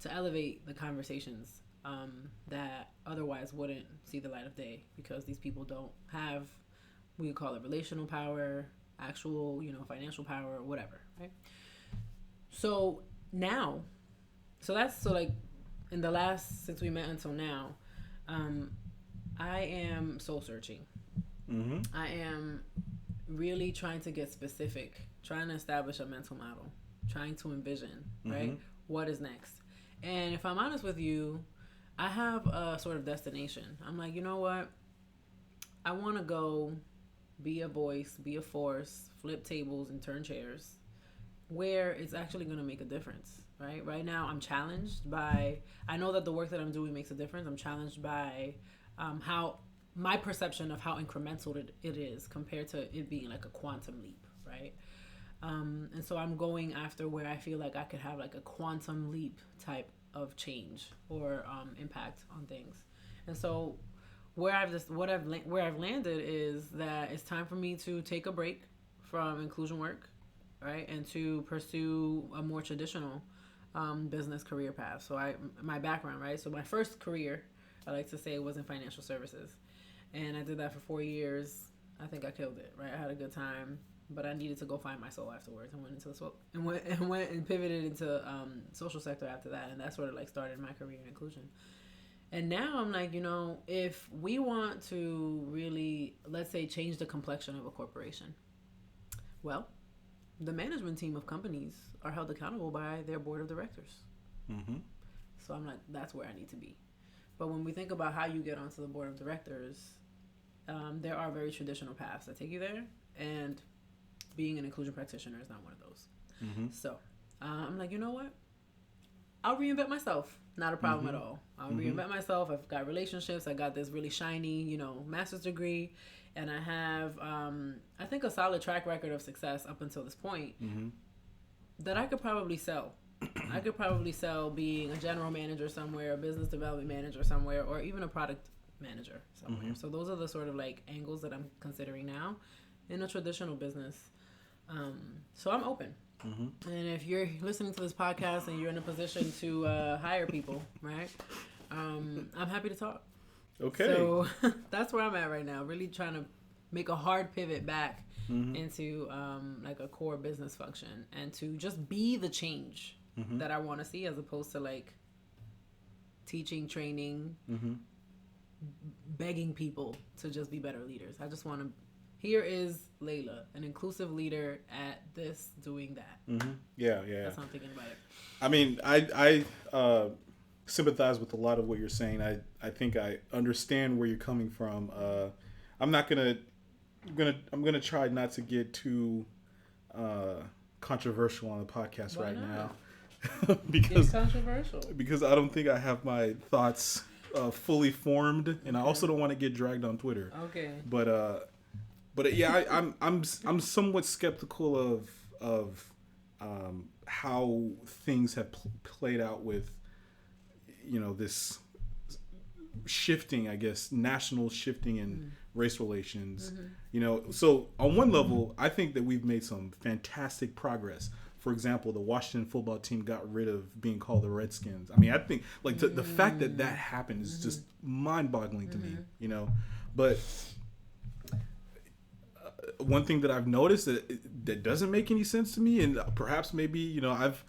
to elevate the conversations that otherwise wouldn't see the light of day, because these people don't have, we could call it relational power, actual, financial power, or whatever, right? So now, like in the last, since we met until now, I am soul searching. I am really trying to get specific, trying to establish a mental model, trying to envision, right? What is next? And if I'm honest with you, I have a sort of destination. I'm like, you know what? I want to go be a voice, be a force, flip tables and turn chairs where it's actually going to make a difference, right? Right now, I'm challenged by, I know that the work that I'm doing makes a difference. I'm challenged by how my perception of how incremental it is compared to it being like a quantum leap, right? And so I'm going after where I feel like I could have like a quantum leap type of change or impact on things. And so where I've landed is that it's time for me to take a break from inclusion work, right, and to pursue a more traditional business career path. So my background, right, so my first career, I like to say, was in financial services, and I did that for 4 years. I think I killed it, right? I had a good time, but I needed to go find my soul afterwards, and went and pivoted into social sector after that, and that sort of like started my career in inclusion. And now I'm like, if we want to really, let's say, change the complexion of a corporation, well, the management team of companies are held accountable by their board of directors.
Mm-hmm.
So I'm like, that's where I need to be. But when we think about how you get onto the board of directors, there are very traditional paths that take you there, and being an inclusion practitioner is not one of those.
Mm-hmm.
So I'm like, you know what? I'll reinvent myself. Not a problem
Mm-hmm.
at all. I'll reinvent myself. I've got relationships. I got this really shiny, master's degree, and I have, I think, a solid track record of success up until this point that I could probably sell. I could probably sell being a general manager somewhere, a business development manager somewhere, or even a product manager somewhere. So those are the sort of like angles that I'm considering now in a traditional business. So I'm open. And if you're listening to this podcast and you're in a position to hire people, right? I'm happy to talk.
Okay.
So that's where I'm at right now. Really trying to make a hard pivot back into like a core business function and to just be the change that I want to see, as opposed to like teaching, training, begging people to just be better leaders. I just want to. Here is Layla, an inclusive leader at this, doing that.
Yeah.
That's how I'm thinking about it.
I mean, I sympathize with a lot of what you're saying. I think I understand where you're coming from. I'm gonna try not to get too controversial on the podcast
Why
right
not?
now.
It's controversial.
Because I don't think I have my thoughts fully formed, and I also don't want to get dragged on Twitter.
Okay.
But yeah, I'm somewhat skeptical of how things have played out with this shifting, I guess, national shifting in race relations. So on one level, I think that we've made some fantastic progress. For example, the Washington football team got rid of being called the Redskins. I mean, I think like the fact that happened is just mind-boggling to me. But one thing that I've noticed that doesn't make any sense to me, and perhaps maybe I've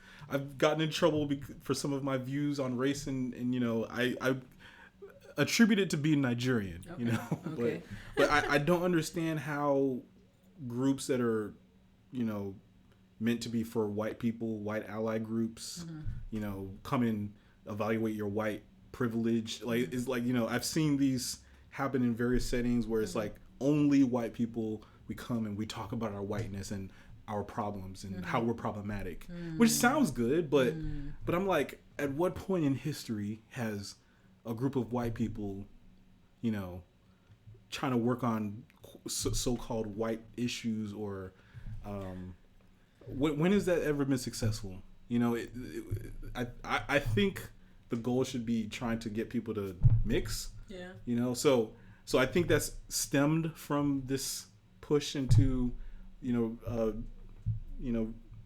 gotten in trouble for some of my views on race, and I attribute it to being Nigerian.
Okay.
but I don't understand how groups that are meant to be for white people, white ally groups, come and evaluate your white privilege. Like it's like I've seen these happen in various settings where it's like only white people. We come and we talk about our whiteness and our problems and how we're problematic, which sounds good, but I'm like, at what point in history has a group of white people, trying to work on so-called white issues, or when has that ever been successful? I think the goal should be trying to get people to mix. Yeah. So I think that's stemmed from this push into,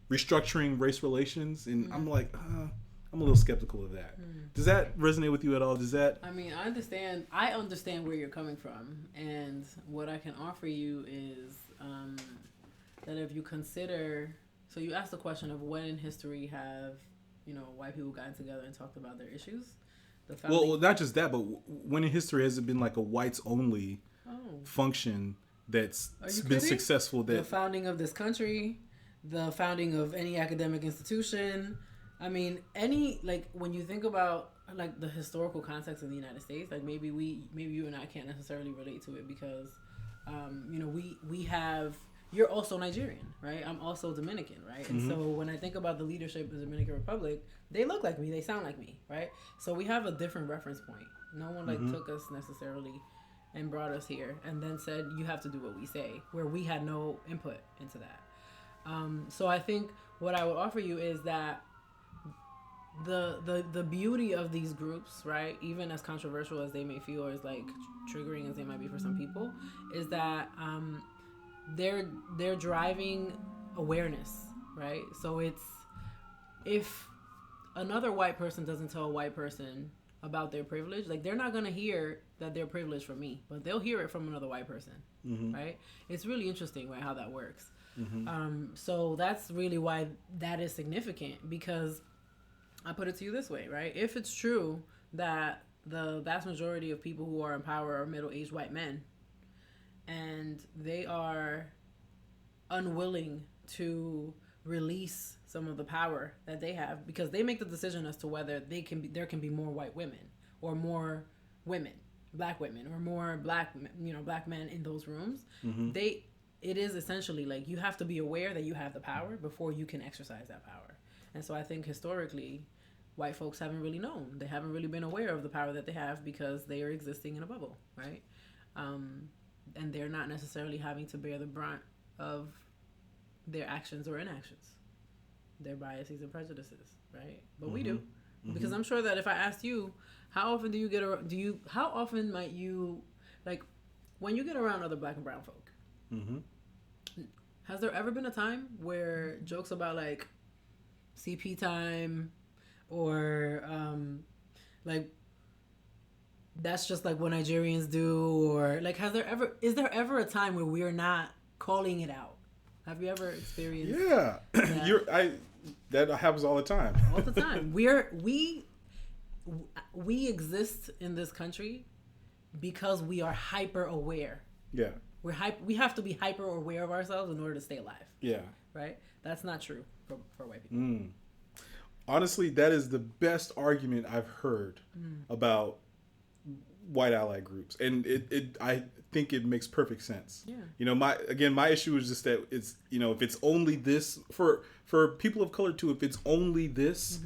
restructuring race relations, and I'm like, I'm a little skeptical of that. Does that resonate with you at all? I
mean, I understand where you're coming from, and what I can offer you is that if you consider, so you asked the question of when in history have white people gotten together and talked about their issues.
Well, not just that, but when in history has it been like a whites only function that's been successful?
The founding of this country, the founding of any academic institution. I mean, when you think about like the historical context of the United States, like maybe you and I can't necessarily relate to it because, we have. You're also Nigerian, right? I'm also Dominican, right? And so when I think about the leadership of the Dominican Republic, they look like me, they sound like me, right? So we have a different reference point. No one took us necessarily and brought us here and then said, you have to do what we say, where we had no input into that. So I think what I would offer you is that the beauty of these groups, right, even as controversial as they may feel, or as like triggering as they might be for some people, is that they're driving awareness, right? So if another white person doesn't tell a white person about their privilege, like they're not gonna hear that they're privileged from me, but they'll hear it from another white person, right? It's really interesting, right, how that works. So that's really why that is significant, because I put it to you this way, right? If it's true that the vast majority of people who are in power are middle-aged white men, and they are unwilling to release some of the power that they have because they make the decision as to whether there can be more white women or more women, black women, or more black men in those rooms. It is essentially like you have to be aware that you have the power before you can exercise that power. And so I think historically, white folks haven't really known. They haven't really been aware of the power that they have because they are existing in a bubble, right? And they're not necessarily having to bear the brunt of their actions or inactions, their biases and prejudices, right? But we do, because I'm sure that if I asked you, how often might you, like, when you get around other black and brown folk, has there ever been a time where jokes about like CP time or like that's just like what Nigerians do, or like is there ever a time where we are not calling it out? Have you ever experienced
that? That happens all the time.
All the time. We exist in this country because we are hyper aware.
Yeah.
We have to be hyper aware of ourselves in order to stay alive.
Yeah.
Right? That's not true for white people.
Honestly, that is the best argument I've heard about white ally groups, and I think it makes perfect sense.
Yeah.
My issue is just that it's, if it's only this for people of color too, if it's only this,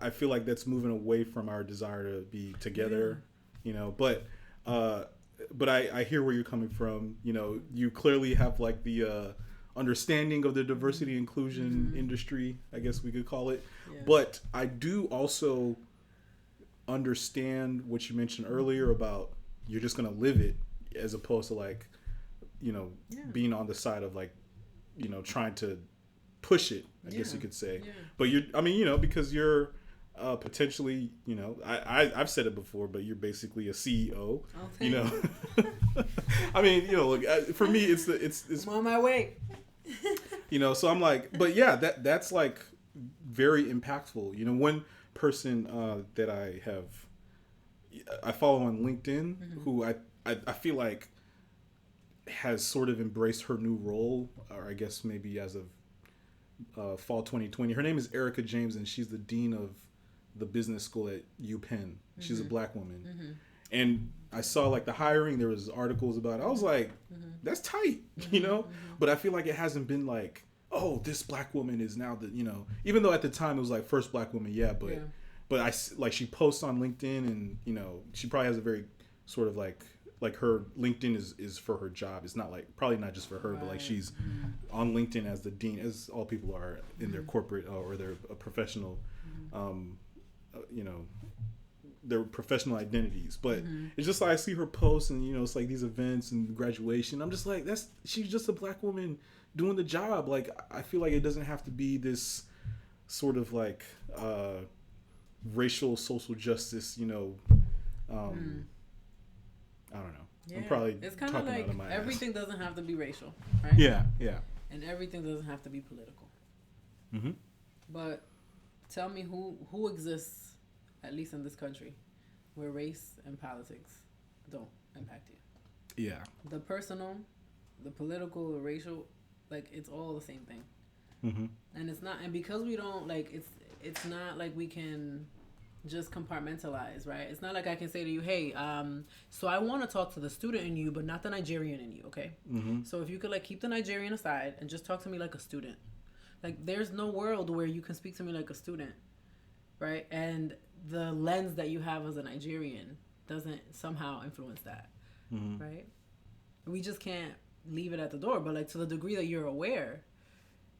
I feel like that's moving away from our desire to be together. But I hear where you're coming from. You clearly have like the understanding of the diversity inclusion industry, I guess we could call it. Yeah. But I do also understand what you mentioned earlier about you're just going to live it as opposed to like, being on the side of like, trying to push it, I guess you could say. Yeah. But because you're potentially, I've said it before, but you're basically a CEO. Look, for me, it's
I'm on my way.
So I'm like, but yeah, that's like very impactful. One person that I follow on LinkedIn, who I feel like has sort of embraced her new role, or I guess maybe as of fall 2020. Her name is Erica James, and she's the dean of the business school at UPenn. She's a black woman. And I saw like the hiring, there was articles about it. I was like, that's tight, But I feel like it hasn't been like, oh, this black woman is now the, even though at the time it was like first black woman, but I like, she posts on LinkedIn, and she probably has a very sort of like her LinkedIn is for her job. It's not like, probably not just for her, but like she's on LinkedIn as the dean, as all people are in their corporate or their professional, their professional identities. But it's just like I see her posts, and it's like these events and graduation. I'm just like, she's just a black woman doing the job. Like, I feel like it doesn't have to be this sort of like racial social justice, I don't know.
Yeah.
I'm probably
it's kind of like everything doesn't have to be racial, right?
Yeah.
And everything doesn't have to be political.
Mm-hmm.
But tell me who exists, at least in this country, where race and politics don't impact you.
Yeah.
The personal, the political, the racial, like, it's all the same thing.
Mm-hmm.
And it's not, and because we don't, like, it's not like we can just compartmentalize, right? It's not like I can say to you, hey, so I want to talk to the student in you, but not the Nigerian in you, okay?
Mm-hmm.
So if you could, like, keep the Nigerian aside and just talk to me like a student. Like, there's no world where you can speak to me like a student, right? And the lens that you have as a Nigerian doesn't somehow influence that, right? We just can't leave it at the door. But, like, to the degree that you're aware,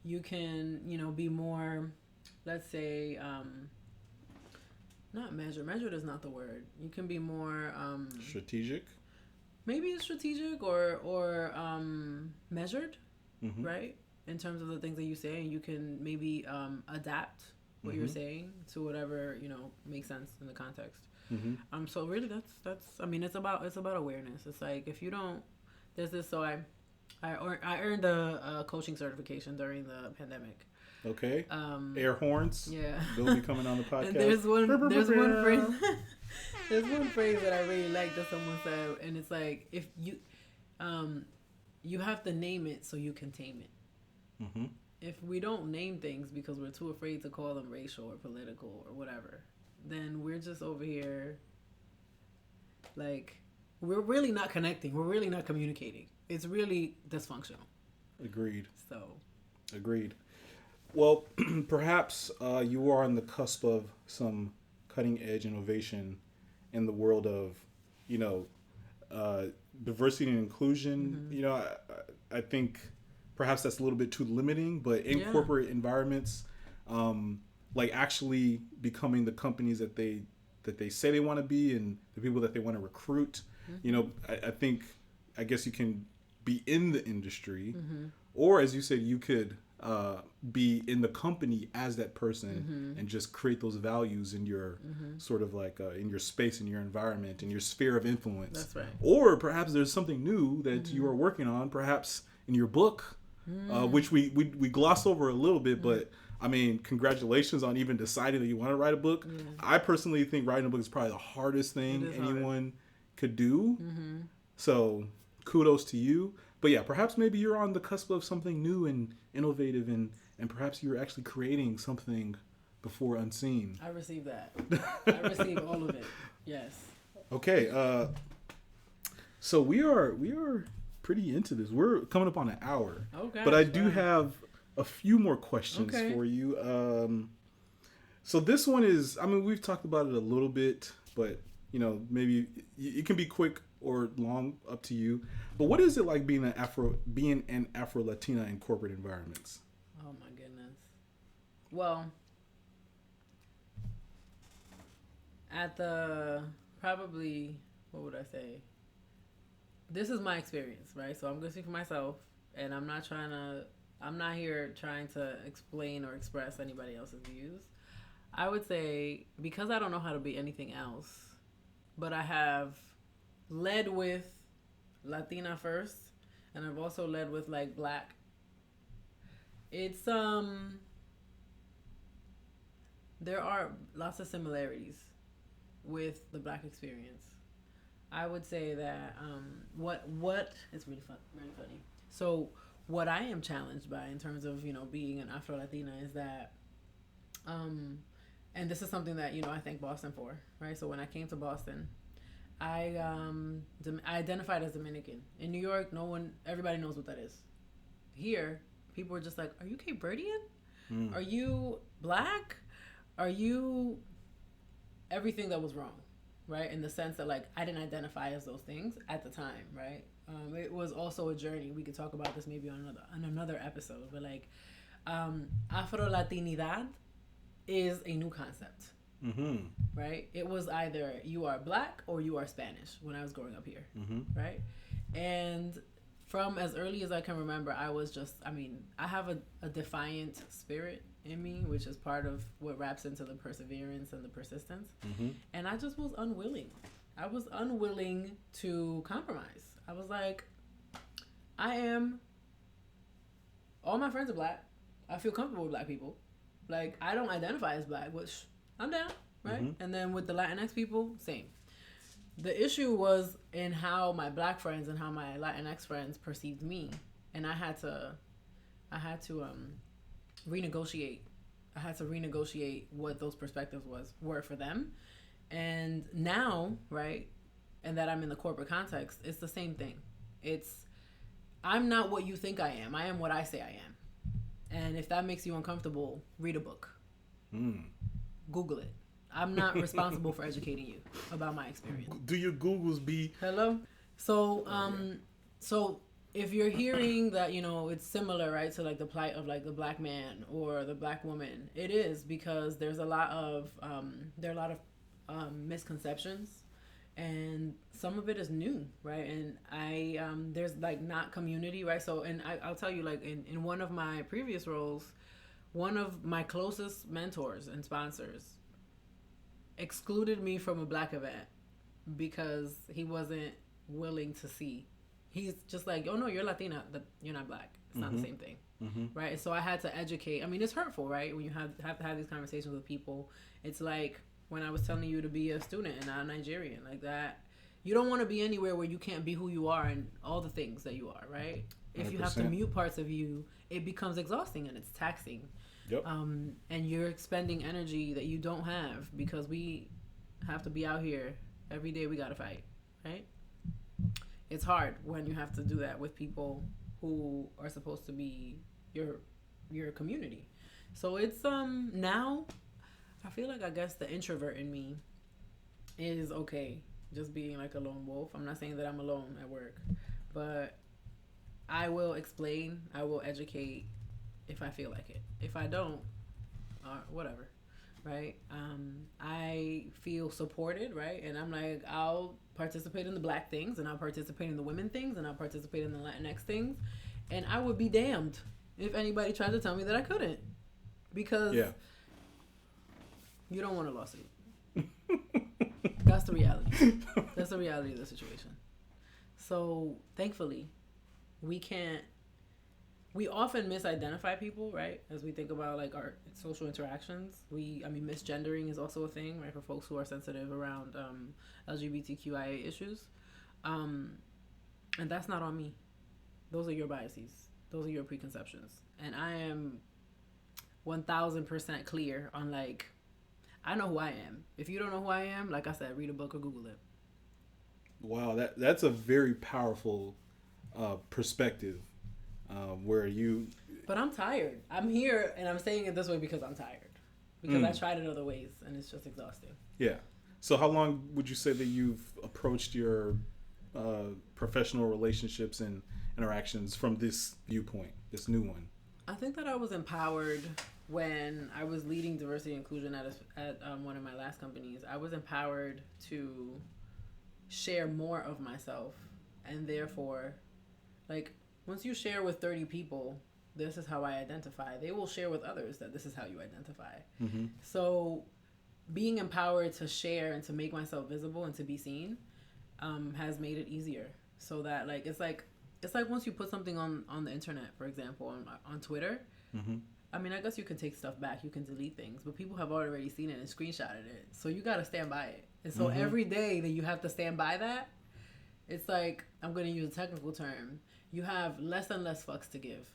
you can, be more, let's say, not measured is not the word. You can be more
strategic.
Maybe it's strategic or measured, right? In terms of the things that you say, and you can maybe adapt what you're saying to whatever makes sense in the context. So really, that's. I mean, it's about awareness. It's like, if you don't, there's this. So I earned a coaching certification during the pandemic.
Okay. Air horns.
Yeah.
They'll be coming on the podcast.
And there's one phrase there's one phrase that I really like that someone said, and it's like, if you have to name it so you can tame it.
Mm-hmm.
If we don't name things because we're too afraid to call them racial or political or whatever, then we're just over here like, we're really not connecting. We're really not communicating. It's really dysfunctional.
Agreed.
So.
Agreed. Well, perhaps you are on the cusp of some cutting edge innovation in the world of, diversity and inclusion. Mm-hmm. I think perhaps that's a little bit too limiting, but in corporate environments, like actually becoming the companies that they say they want to be and the people that they want to recruit. Mm-hmm. I guess you can be in the industry, mm-hmm. or as you said, you could be in the company as that person, mm-hmm. and just create those values in your mm-hmm. sort of like in your space, in your environment, in your sphere of influence.
That's right.
Or perhaps there's something new that mm-hmm. you are working on, perhaps in your book, which we gloss over a little bit, mm-hmm. but I mean, congratulations on even deciding that you want to write a book. Yeah. I personally think writing a book is probably the hardest thing anyone could do. Mm-hmm. So kudos to you. But yeah, perhaps maybe you're on the cusp of something new and innovative, and perhaps you're actually creating something before unseen.
I receive that. I receive all of it. Yes.
Okay. So we are pretty into this. We're coming up on an hour. Okay. But I do have a few more questions for you. So this one is, I mean, we've talked about it a little bit, but maybe it can be quick or long, up to you. But what is it like being an Afro-Latina in corporate environments?
Oh my goodness. Well, what would I say? This is my experience, right? So I'm going to speak for myself, and I'm not here trying to explain or express anybody else's views. I would say, because I don't know how to be anything else, but I have led with Latina first, and I've also led with like Black. It's there are lots of similarities with the Black experience. I would say that what it's really funny. So what I am challenged by in terms of being an Afro-Latina is that and this is something that I thank Boston for, right? So when I came to Boston, I identified as Dominican. In New York, everybody knows what that is. Here, people are just like, "Are you Cape Verdean? Are you Black? Are you everything that was wrong?" Right? In the sense that, like, I didn't identify as those things at the time, right? It was also a journey. We could talk about this maybe on another episode, but like, Afro-Latinidad is a new concept. Mm-hmm. Right? It was either you are Black or you are Spanish when I was growing up here. Mm-hmm. Right? And from as early as I can remember, I have a defiant spirit in me, which is part of what wraps into the perseverance and the persistence. Mm-hmm. And I just was unwilling. I was unwilling to compromise. I was like, all my friends are Black. I feel comfortable with Black people. Like, I don't identify as Black, which I'm down, right? Mm-hmm. And then with the Latinx people, same. The issue was in how my Black friends and how my Latinx friends perceived me, and I had to renegotiate. I had to renegotiate what those perspectives were for them, and now, right, and that I'm in the corporate context, it's the same thing. I'm not what you think I am. I am what I say I am. And if that makes you uncomfortable, read a book. Google it. I'm not responsible for educating you about my experience.
Do your Googles be...
Hello? So, so if you're hearing that, it's similar, right, to like the plight of like the Black man or the Black woman, it is because there's a lot of misconceptions, and some of it is new, right? And there's like not community, right? So, and I'll tell you, like in one of my previous roles, one of my closest mentors and sponsors excluded me from a Black event because he wasn't willing to see. he's just like, oh no, you're Latina, but you're not black. It's not the same thing. Right? And so I had to educate. I mean, it's hurtful, right? When you have to have these conversations with people. It's like when I was telling you to be a student and not a Nigerian, like that. You don't want to be anywhere where you can't be who you are and all the things that you are, right? If 100%. You have to mute parts of you, it becomes exhausting and it's taxing.
Yep.
And you're expending energy that you don't have because we have to be out here every day. We got to fight, right? It's hard when you have to do that with people who are supposed to be your community. So it's now I feel like I guess the introvert in me is okay just being like a lone wolf. I'm not saying that I'm alone at work, but I will explain, I will educate if I feel like it. If I don't, whatever, right? I feel supported, right? And I'm like, I'll participate in the black things, and I'll participate in the women things, and I'll participate in the Latinx things, and I would be damned if anybody tried to tell me that I couldn't, because you don't want a lawsuit. That's the reality. That's the reality of the situation. So thankfully, we often misidentify people, right? As we think about like our social interactions, misgendering is also a thing, right? For folks who are sensitive around LGBTQIA issues. And that's not on me. Those are your biases. Those are your preconceptions. And I am 1000% clear on like, I know who I am. If you don't know who I am, like I said, read a book or Google it.
Wow, that's a very powerful perspective. Where you...
But I'm tired. I'm here, and I'm saying it this way because I'm tired. Because I tried it other ways, and it's just exhausting.
Yeah. So how long would you say that you've approached your professional relationships and interactions from this viewpoint, this new one?
I think that I was empowered when I was leading diversity and inclusion at one of my last companies. I was empowered to share more of myself, and therefore, like, once you share with 30 people, this is how I identify, they will share with others that this is how you identify. Mm-hmm. So being empowered to share and to make myself visible and to be seen has made it easier. So that like it's like once you put something on the internet, for example, on Twitter, I mean, I guess you can take stuff back, you can delete things, but people have already seen it and screenshotted it. So you got to stand by it. And so every day that you have to stand by that, it's like, I'm going to use a technical term, you have less and less fucks to give.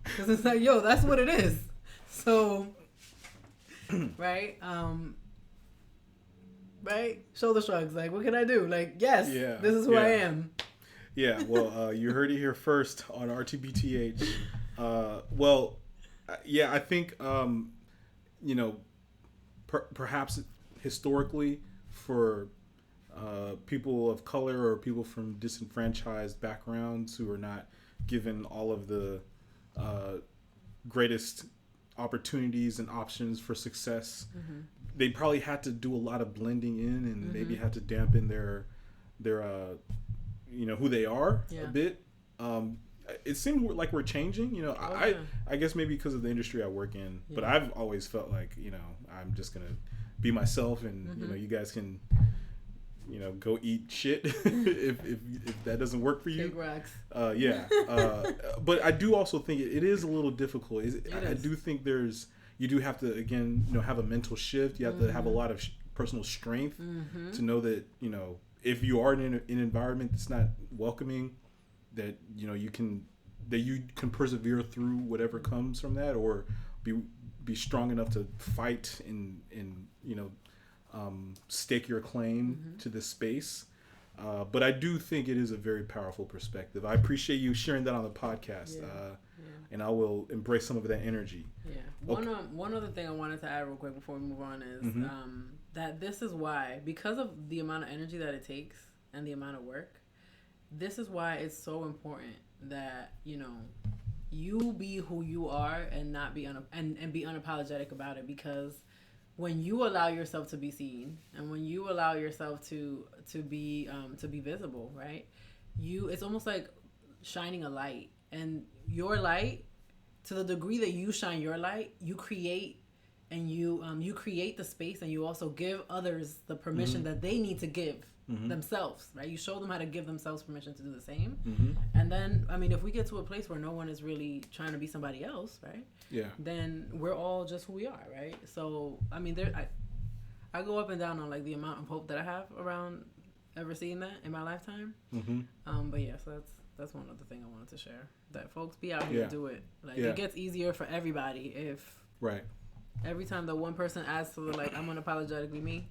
Because it's like, yo, that's what it is. So, right? Right? Shoulder shrugs. Like, what can I do? Like, yes, this is who I am.
Yeah, well, you heard it here first on RTBTH. I think, perhaps historically for people of color or people from disenfranchised backgrounds who are not given all of the greatest opportunities and options for success, they probably had to do a lot of blending in and maybe had to dampen their who they are a bit. It seems like we're changing, I guess maybe because of the industry I work in, but I've always felt like, I'm just going to be myself and, you guys can, go eat shit if that doesn't work for you.
Big rocks.
But I do also think it is a little difficult. I do think you do have to, again, have a mental shift. You have to have a lot of personal strength to know that, if you are in an environment that's not welcoming, that, you can persevere through whatever comes from that, or be strong enough to fight and stake your claim to this space. But I do think it is a very powerful perspective. I appreciate you sharing that on the podcast, and I will embrace some of that energy.
Yeah. One other thing I wanted to add real quick before we move on is that this is why, because of the amount of energy that it takes and the amount of work, this is why it's so important that, you be who you are and not be and be unapologetic about it. Because when you allow yourself to be seen and when you allow yourself to be visible, right? It's almost like shining a light, and your light, to the degree that you shine your light, you create and you create the space, and you also give others the permission that they need to give themselves, right? You show them how to give themselves permission to do the same.
Mm-hmm.
And then, I mean, if we get to a place where no one is really trying to be somebody else, right?
Yeah.
Then we're all just who we are, right? So, I mean, I go up and down on like the amount of hope that I have around ever seeing that in my lifetime.
Mm-hmm.
But yeah, so that's one other thing I wanted to share. That folks be out here and do it. Like it gets easier for everybody if every time the one person asks for like I'm unapologetically me,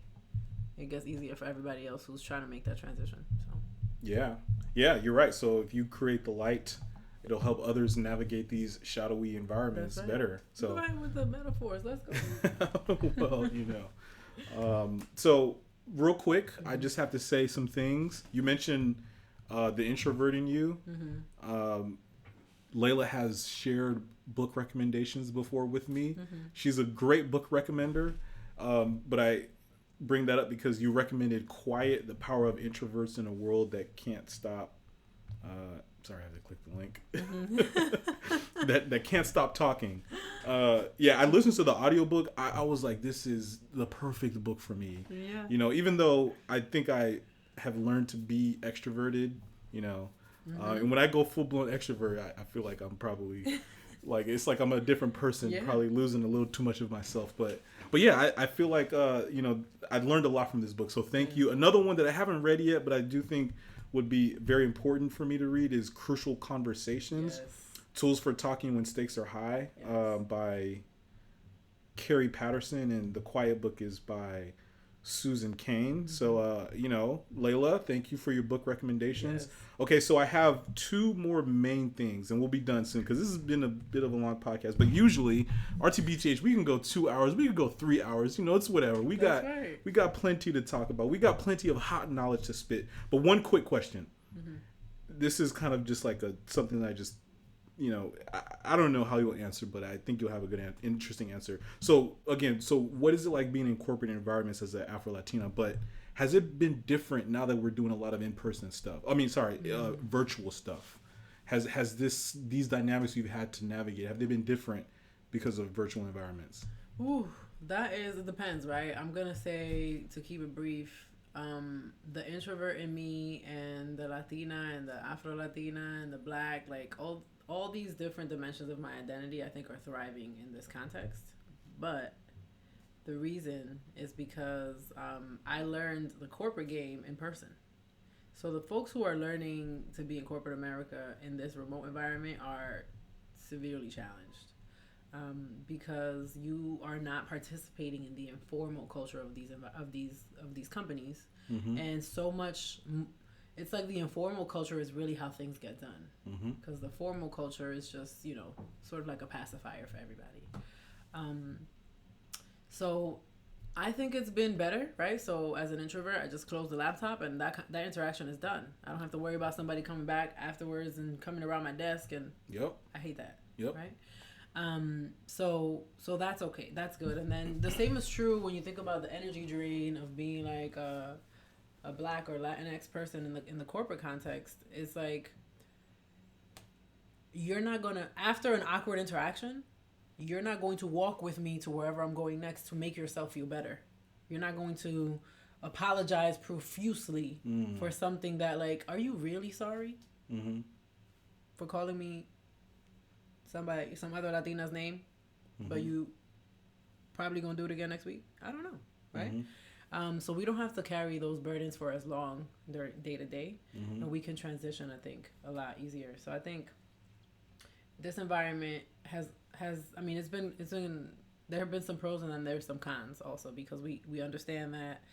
it gets easier for everybody else who's trying to make that transition. So
yeah, you're right. So if you create the light, it'll help others navigate these shadowy environments better. So
right with the metaphors, let's go.
Well, so real quick, I just have to say some things. You mentioned the introvert in you. Layla has shared book recommendations before with me. She's a great book recommender, but I bring that up because you recommended Quiet, The Power of Introverts in a World That Can't Stop. Sorry, I have to click the link. that can't stop talking. I listened to the audiobook. I was like, this is the perfect book for me. Yeah. Even though I think I have learned to be extroverted, and when I go full-blown extrovert, I feel like I'm probably like it's like I'm a different person, probably losing a little too much of myself. But yeah, I feel like I learned a lot from this book. So thank you. Another one that I haven't read yet, but I do think would be very important for me to read is Crucial Conversations, Tools for Talking When Stakes Are High, by Carrie Patterson, and The Quiet Book is by Susan Cain. So, Layla, thank you for your book recommendations. Okay, so I have two more main things, and we'll be done soon because this has been a bit of a long podcast. But usually, RTBTH, we can go 2 hours, we can go 3 hours. It's whatever. We got plenty to talk about. We got plenty of hot knowledge to spit. But one quick question. This is kind of just like something that I just, I don't know how you'll answer, but I think you'll have a good, interesting answer. So again, what is it like being in corporate environments as an Afro-Latina? But has it been different now that we're doing a lot of in-person stuff? Virtual stuff. Has these dynamics you've had to navigate, have they been different because of virtual environments?
Ooh, it depends, right? I'm gonna say, to keep it brief, the introvert in me and the Latina and the Afro-Latina and the Black, like all these different dimensions of my identity, I think, are thriving in this context. But the reason is because I learned the corporate game in person. So the folks who are learning to be in corporate America in this remote environment are severely challenged because you are not participating in the informal culture of these companies, and so much. It's like the informal culture is really how things get done, because the formal culture is just sort of like a pacifier for everybody. So I think it's been better, right? So as an introvert, I just close the laptop and that interaction is done. I don't have to worry about somebody coming back afterwards and coming around my desk, and I hate that. Right? So that's okay. That's good. And then the same is true when you think about the energy drain of being like a Black or Latinx person in the corporate context. It's like you're not gonna, after an awkward interaction, you're not going to walk with me to wherever I'm going next to make yourself feel better. You're not going to apologize profusely for something that, like, are you really sorry for calling me some other Latina's name, but you probably gonna do it again next week? I don't know, right? So we don't have to carry those burdens for as long day to day, and we can transition, I think, a lot easier. So I think this environment has it's been there have been some pros, and then there's some cons also, because we understand that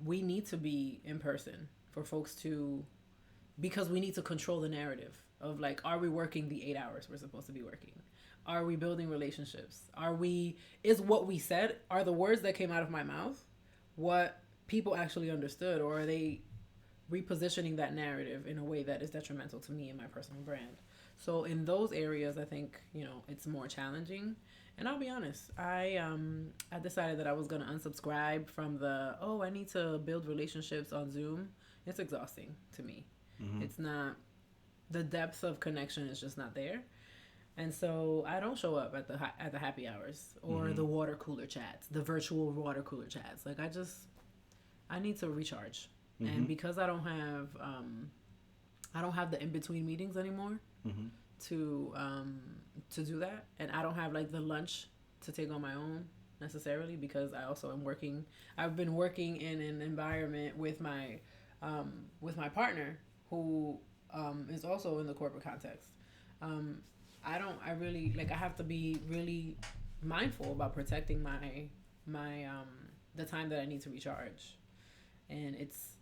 we need to be in person for folks to, because we need to control the narrative of, like, are we working the 8 hours we're supposed to be working? Are we building relationships? Is what we said, are the words that came out of my mouth what people actually understood, or are they repositioning that narrative in a way that is detrimental to me and my personal brand? So in those areas, I think, it's more challenging. And I'll be honest, I decided that I was going to unsubscribe from I need to build relationships on Zoom. It's exhausting to me. It's not, the depth of connection is just not there. And so I don't show up at the happy hours or the water cooler chats, the virtual water cooler chats. Like, I need to recharge. And because I don't have the in between meetings anymore to do that, and I don't have like the lunch to take on my own necessarily, because I also am working. I've been working in an environment with my partner who is also in the corporate context. I really like, I have to be really mindful about protecting my the time that I need to recharge, and it's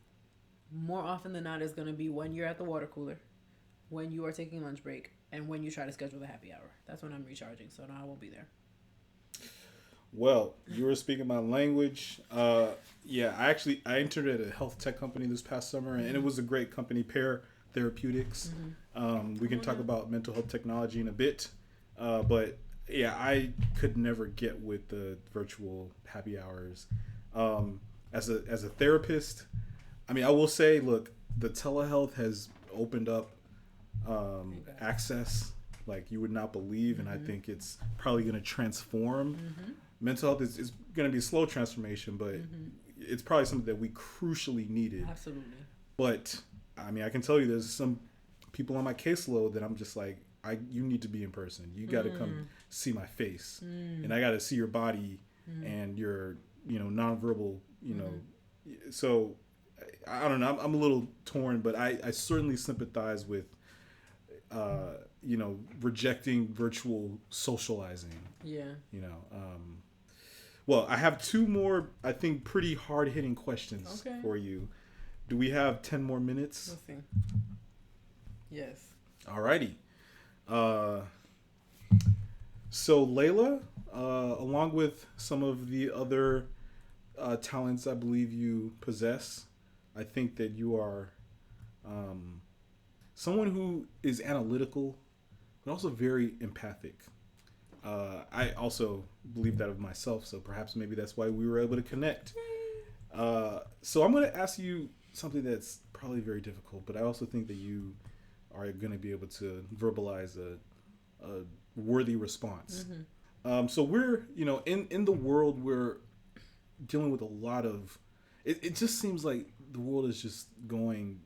more often than not is going to be when you're at the water cooler, when you are taking lunch break, and when you try to schedule the happy hour. That's when I'm recharging, so no, I won't be there.
Well, you were speaking my language. Yeah, I entered at a health tech company this past summer, and it was a great company, Pear Therapeutics. We can talk about mental health technology in a bit, but yeah, I could never get with the virtual happy hours. As a therapist, I mean, I will say, look, the telehealth has opened up access like you would not believe, and I think it's probably going to transform. Mental health is going to be a slow transformation, but it's probably something that we crucially needed.
Absolutely.
But I mean, I can tell you, there's some people on my caseload that I'm just like, you need to be in person. You got to come see my face, and I got to see your body and your nonverbal. So I don't know. I'm a little torn, but I certainly sympathize with rejecting virtual socializing.
Yeah.
Well, I have two more, I think, pretty hard-hitting questions for you. Do we have 10 more minutes?
Let's see. Yes.
Alrighty. So Layla, along with some of the other talents I believe you possess, I think that you are someone who is analytical, but also very empathic. I also believe that of myself, so perhaps maybe that's why we were able to connect. So I'm going to ask you something that's probably very difficult, but I also think that you are going to be able to verbalize a worthy response. So we're, in the world, we're dealing with a lot of, it just seems like the world is just going,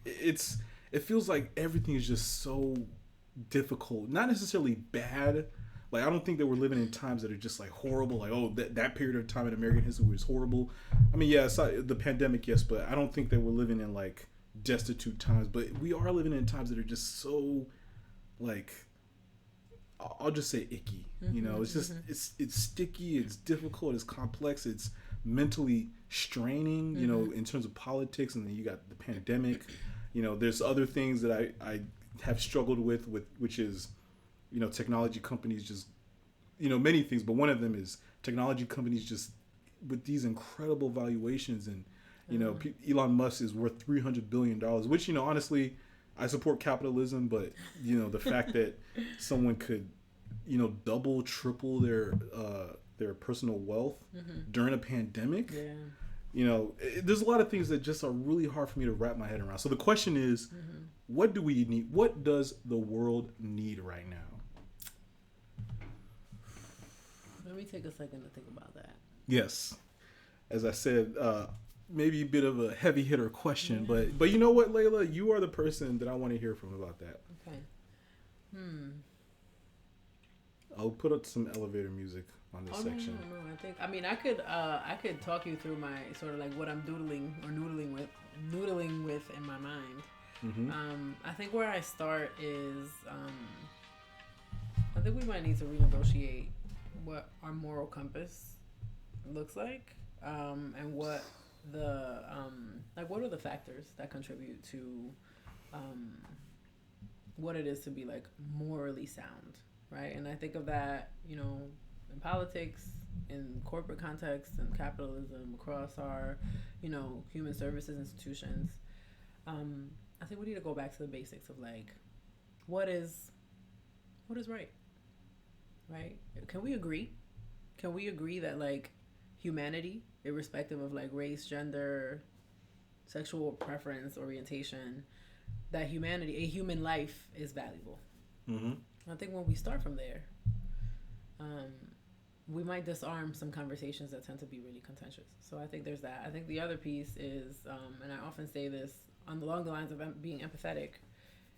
it feels like everything is just so difficult, not necessarily bad. Like, I don't think that we're living in times that are just like horrible, like, oh, that period of time in American history was horrible. I mean, yeah, it's not the pandemic, yes, but I don't think that we're living in like destitute times, but we are living in times that are just so, like, I'll just say icky. It's just it's sticky, it's difficult, it's complex, it's mentally straining, in terms of politics, and then you got the pandemic. There's other things that I have struggled with which is, technology companies just, many things, but one of them is technology companies just with these incredible valuations, and Elon Musk is worth $300 billion, which, honestly, I support capitalism, but the fact that someone could, double, triple their personal wealth during a pandemic, there's a lot of things that just are really hard for me to wrap my head around. So the question is, what do we need? What does the world need right now?
Let me take a second to think about that.
Yes. As I said, maybe a bit of a heavy hitter question, but you know what, Layla? You are the person that I want to hear from about that.
Okay.
I'll put up some elevator music on this section.
No. I could talk you through my sort of like what I'm noodling with in my mind. I think where I start is I think we might need to renegotiate what our moral compass looks like, and what what are the factors that contribute to what it is to be like morally sound, right? And I think of that, in politics, in corporate context, and capitalism, across our, human services institutions. I think we need to go back to the basics of like, what is right? Right? Can we agree? Can we agree that like humanity, irrespective of like race, gender, sexual preference, orientation, that a human life is valuable? I think when we start from there, we might disarm some conversations that tend to be really contentious. So I think there's that. I think the other piece is, and I often say this along the lines of being empathetic,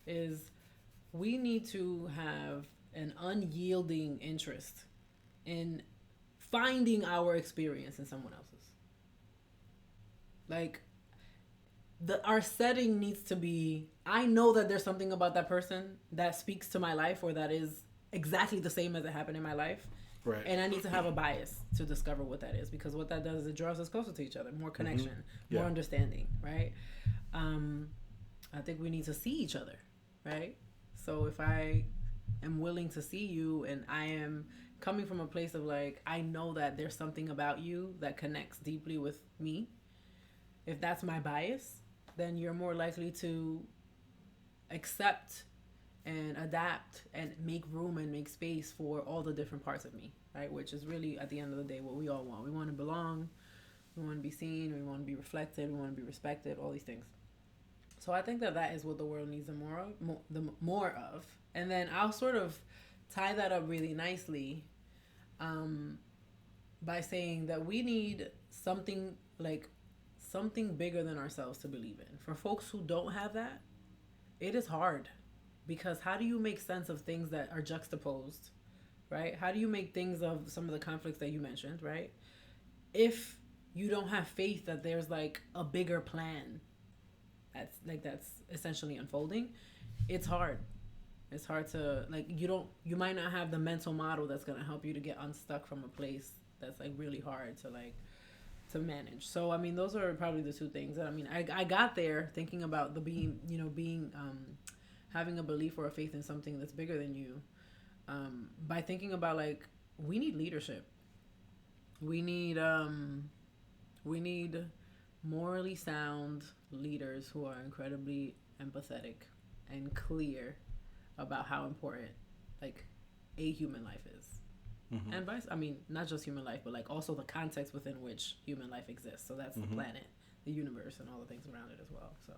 is we need to have an unyielding interest in finding our experience in someone else's. Like, our setting needs to be, I know that there's something about that person that speaks to my life or that is exactly the same as it happened in my life.
Right.
And I need to have a bias to discover what that is, because what that does is it draws us closer to each other, more connection, more understanding, right? I think we need to see each other, right? So if I am willing to see you and I am coming from a place of like, I know that there's something about you that connects deeply with me, if that's my bias, then you're more likely to accept and adapt and make room and make space for all the different parts of me, right? Which is really, at the end of the day, what we all want. We want to belong, we want to be seen, we want to be reflected, we want to be respected, all these things. So I think that that is what the world needs more of. And then I'll sort of tie that up really nicely by saying that we need something bigger than ourselves to believe in. For folks who don't have that, it is hard. Because how do you make sense of things that are juxtaposed, right? How do you make things of some of the conflicts that you mentioned, right? If you don't have faith that there's like a bigger plan that's essentially unfolding, it's hard. It's hard to, like, you might not have the mental model that's going to help you to get unstuck from a place that's like really hard to like to manage. So I mean, those are probably the two things that, I mean, I got there thinking about the being having a belief or a faith in something that's bigger than you, by thinking about like, we need leadership. We need morally sound leaders who are incredibly empathetic and clear about how important like a human life is. And not just human life, but like also the context within which human life exists. So that's the planet, the universe, and all the things around it as well. So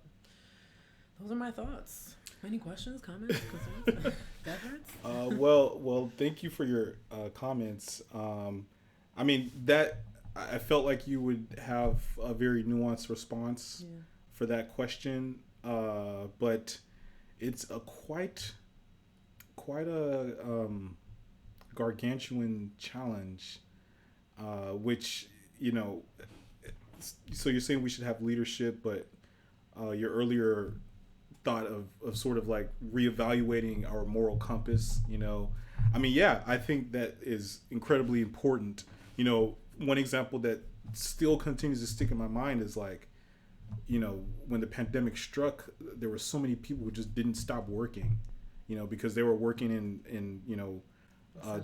those are my thoughts. Any questions, comments, concerns, efforts?
Well, thank you for your comments. I mean, that I felt like you would have a very nuanced response for that question, but it's a quite a gargantuan challenge, which, so you're saying we should have leadership, but your earlier thought of sort of like reevaluating our moral compass, I mean, I think that is incredibly important. One example that still continues to stick in my mind is like, when the pandemic struck, there were so many people who just didn't stop working, because they were working in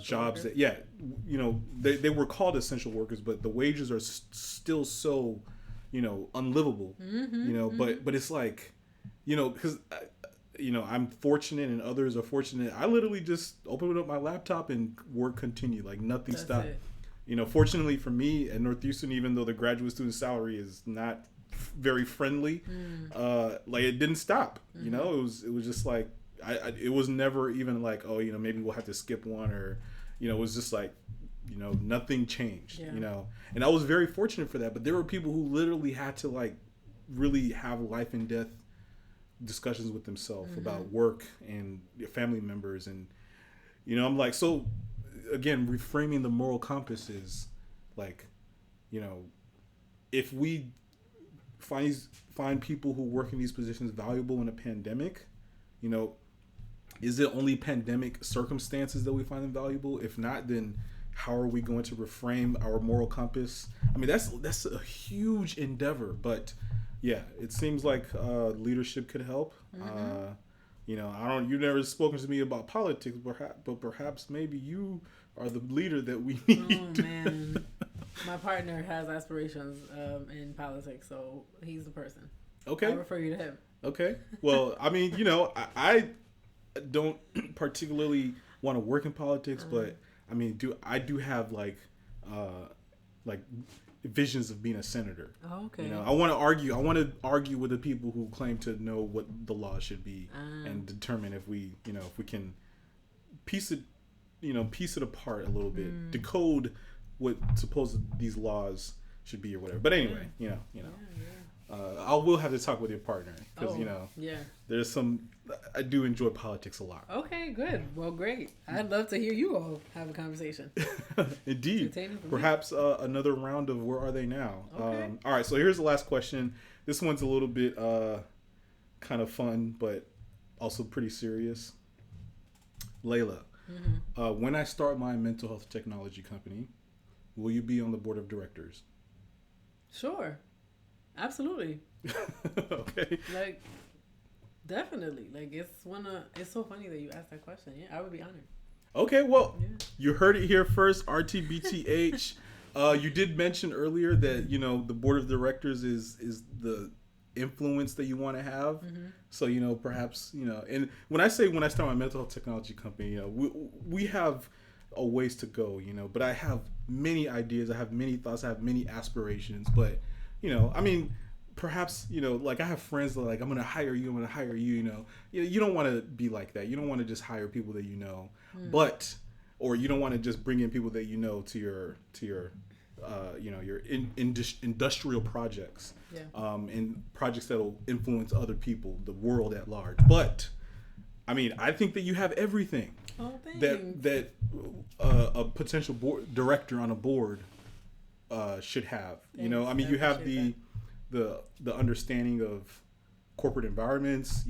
jobs that, they were called essential workers, but the wages are still so, unlivable, but it's like, because, I'm fortunate and others are fortunate. I literally just opened up my laptop and work continued, like nothing stopped. Fortunately for me at Northeastern, even though the graduate student salary is not very friendly, like it didn't stop. It was just like, it was never even like, oh, maybe we'll have to skip one, or, it was just like, nothing changed, and I was very fortunate for that. But there were people who literally had to like really have life and death discussions with themselves about work and your family members. And, I'm like, so again, reframing the moral compass is like, if we find people who work in these positions valuable in a pandemic, is it only pandemic circumstances that we find them valuable? If not, then how are we going to reframe our moral compass? I mean, that's a huge endeavor, but it seems like leadership could help. You've never spoken to me about politics, but perhaps maybe you are the leader that we need.
Oh man, my partner has aspirations in politics, so he's the person.
Okay,
I refer you to him. Okay.
Well, I mean, I don't particularly want to work in politics, but I mean, I do have like visions of being a senator.
Oh, okay.
I want to argue with the people who claim to know what the law should be, and determine if we can piece it, piece it apart a little bit, decode what suppose these laws should be or whatever. But anyway, I will have to talk with your partner because there's some. I do enjoy politics a lot.
Okay, good. Well, great. I'd love to hear you all have a conversation.
Indeed. Perhaps another round of where are they now? Okay. All right. So here's the last question. This one's a little bit kind of fun, but also pretty serious. Layla, when I start my mental health technology company, will you be on the board of directors?
Sure. Absolutely.
Okay.
Like, definitely. Like, it's so funny that you asked that question. Yeah, I would be honored.
Okay, well, you heard it here first, RTBTH. You did mention earlier that, the board of directors is the influence that you want to have. So, perhaps, and when I start my mental health technology company, we have a ways to go, but I have many ideas, I have many thoughts, I have many aspirations, but perhaps, like I have friends that are like, I'm going to hire you. You don't want to be like that. You don't want to just hire people that or you don't want to just bring in people that to your your industrial projects, and projects that will influence other people, the world at large. But I think that you have everything that a potential director on a board should have. You have the understanding of corporate environments,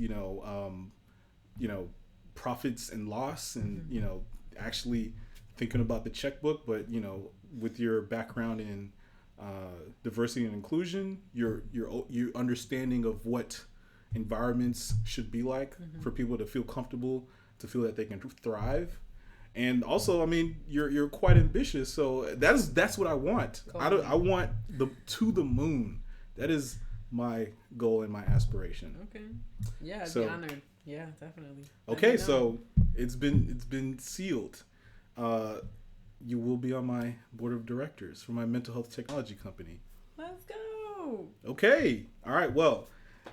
profits and loss, and actually thinking about the checkbook. But with your background in diversity and inclusion, your understanding of what environments should be like for people to feel comfortable, to feel that they can thrive. And also, you're quite ambitious, so that's what I want. Cool. I want to the moon. That is my goal and my aspiration.
Okay. Yeah, I'd be honored. Yeah, definitely.
Okay, so it's been sealed. You will be on my board of directors for my mental health technology company.
Let's go.
Okay. All right. Well,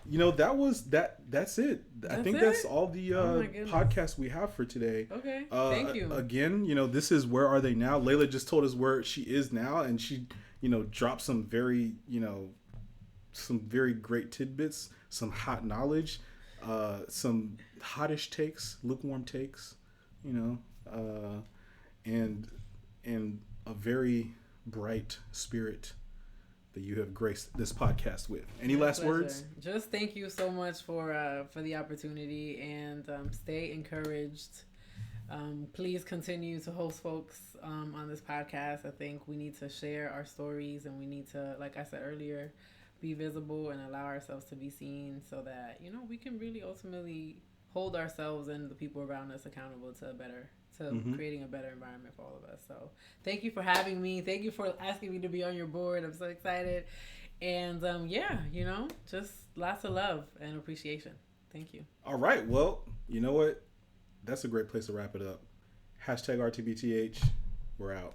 that's it. I think that's all the podcasts we have for today.
Okay. Thank you.
Again, this is Where Are They Now? Layla just told us where she is now, and she, dropped some very, some very great tidbits, some hot knowledge, some hottish takes, lukewarm takes, and a very bright spirit that you have graced this podcast with. Any last words?
Just thank you so much for the opportunity, and stay encouraged. Please continue to host folks on this podcast. I think we need to share our stories, and we need to, like I said earlier, be visible and allow ourselves to be seen, so that we can really ultimately hold ourselves and the people around us accountable to creating a better environment for all of us. So thank you for having me. Thank you for asking me to be on your board. I'm so excited. And just lots of love and appreciation. Thank you.
All right. Well, you know what? That's a great place to wrap it up. #RTBTH. We're out.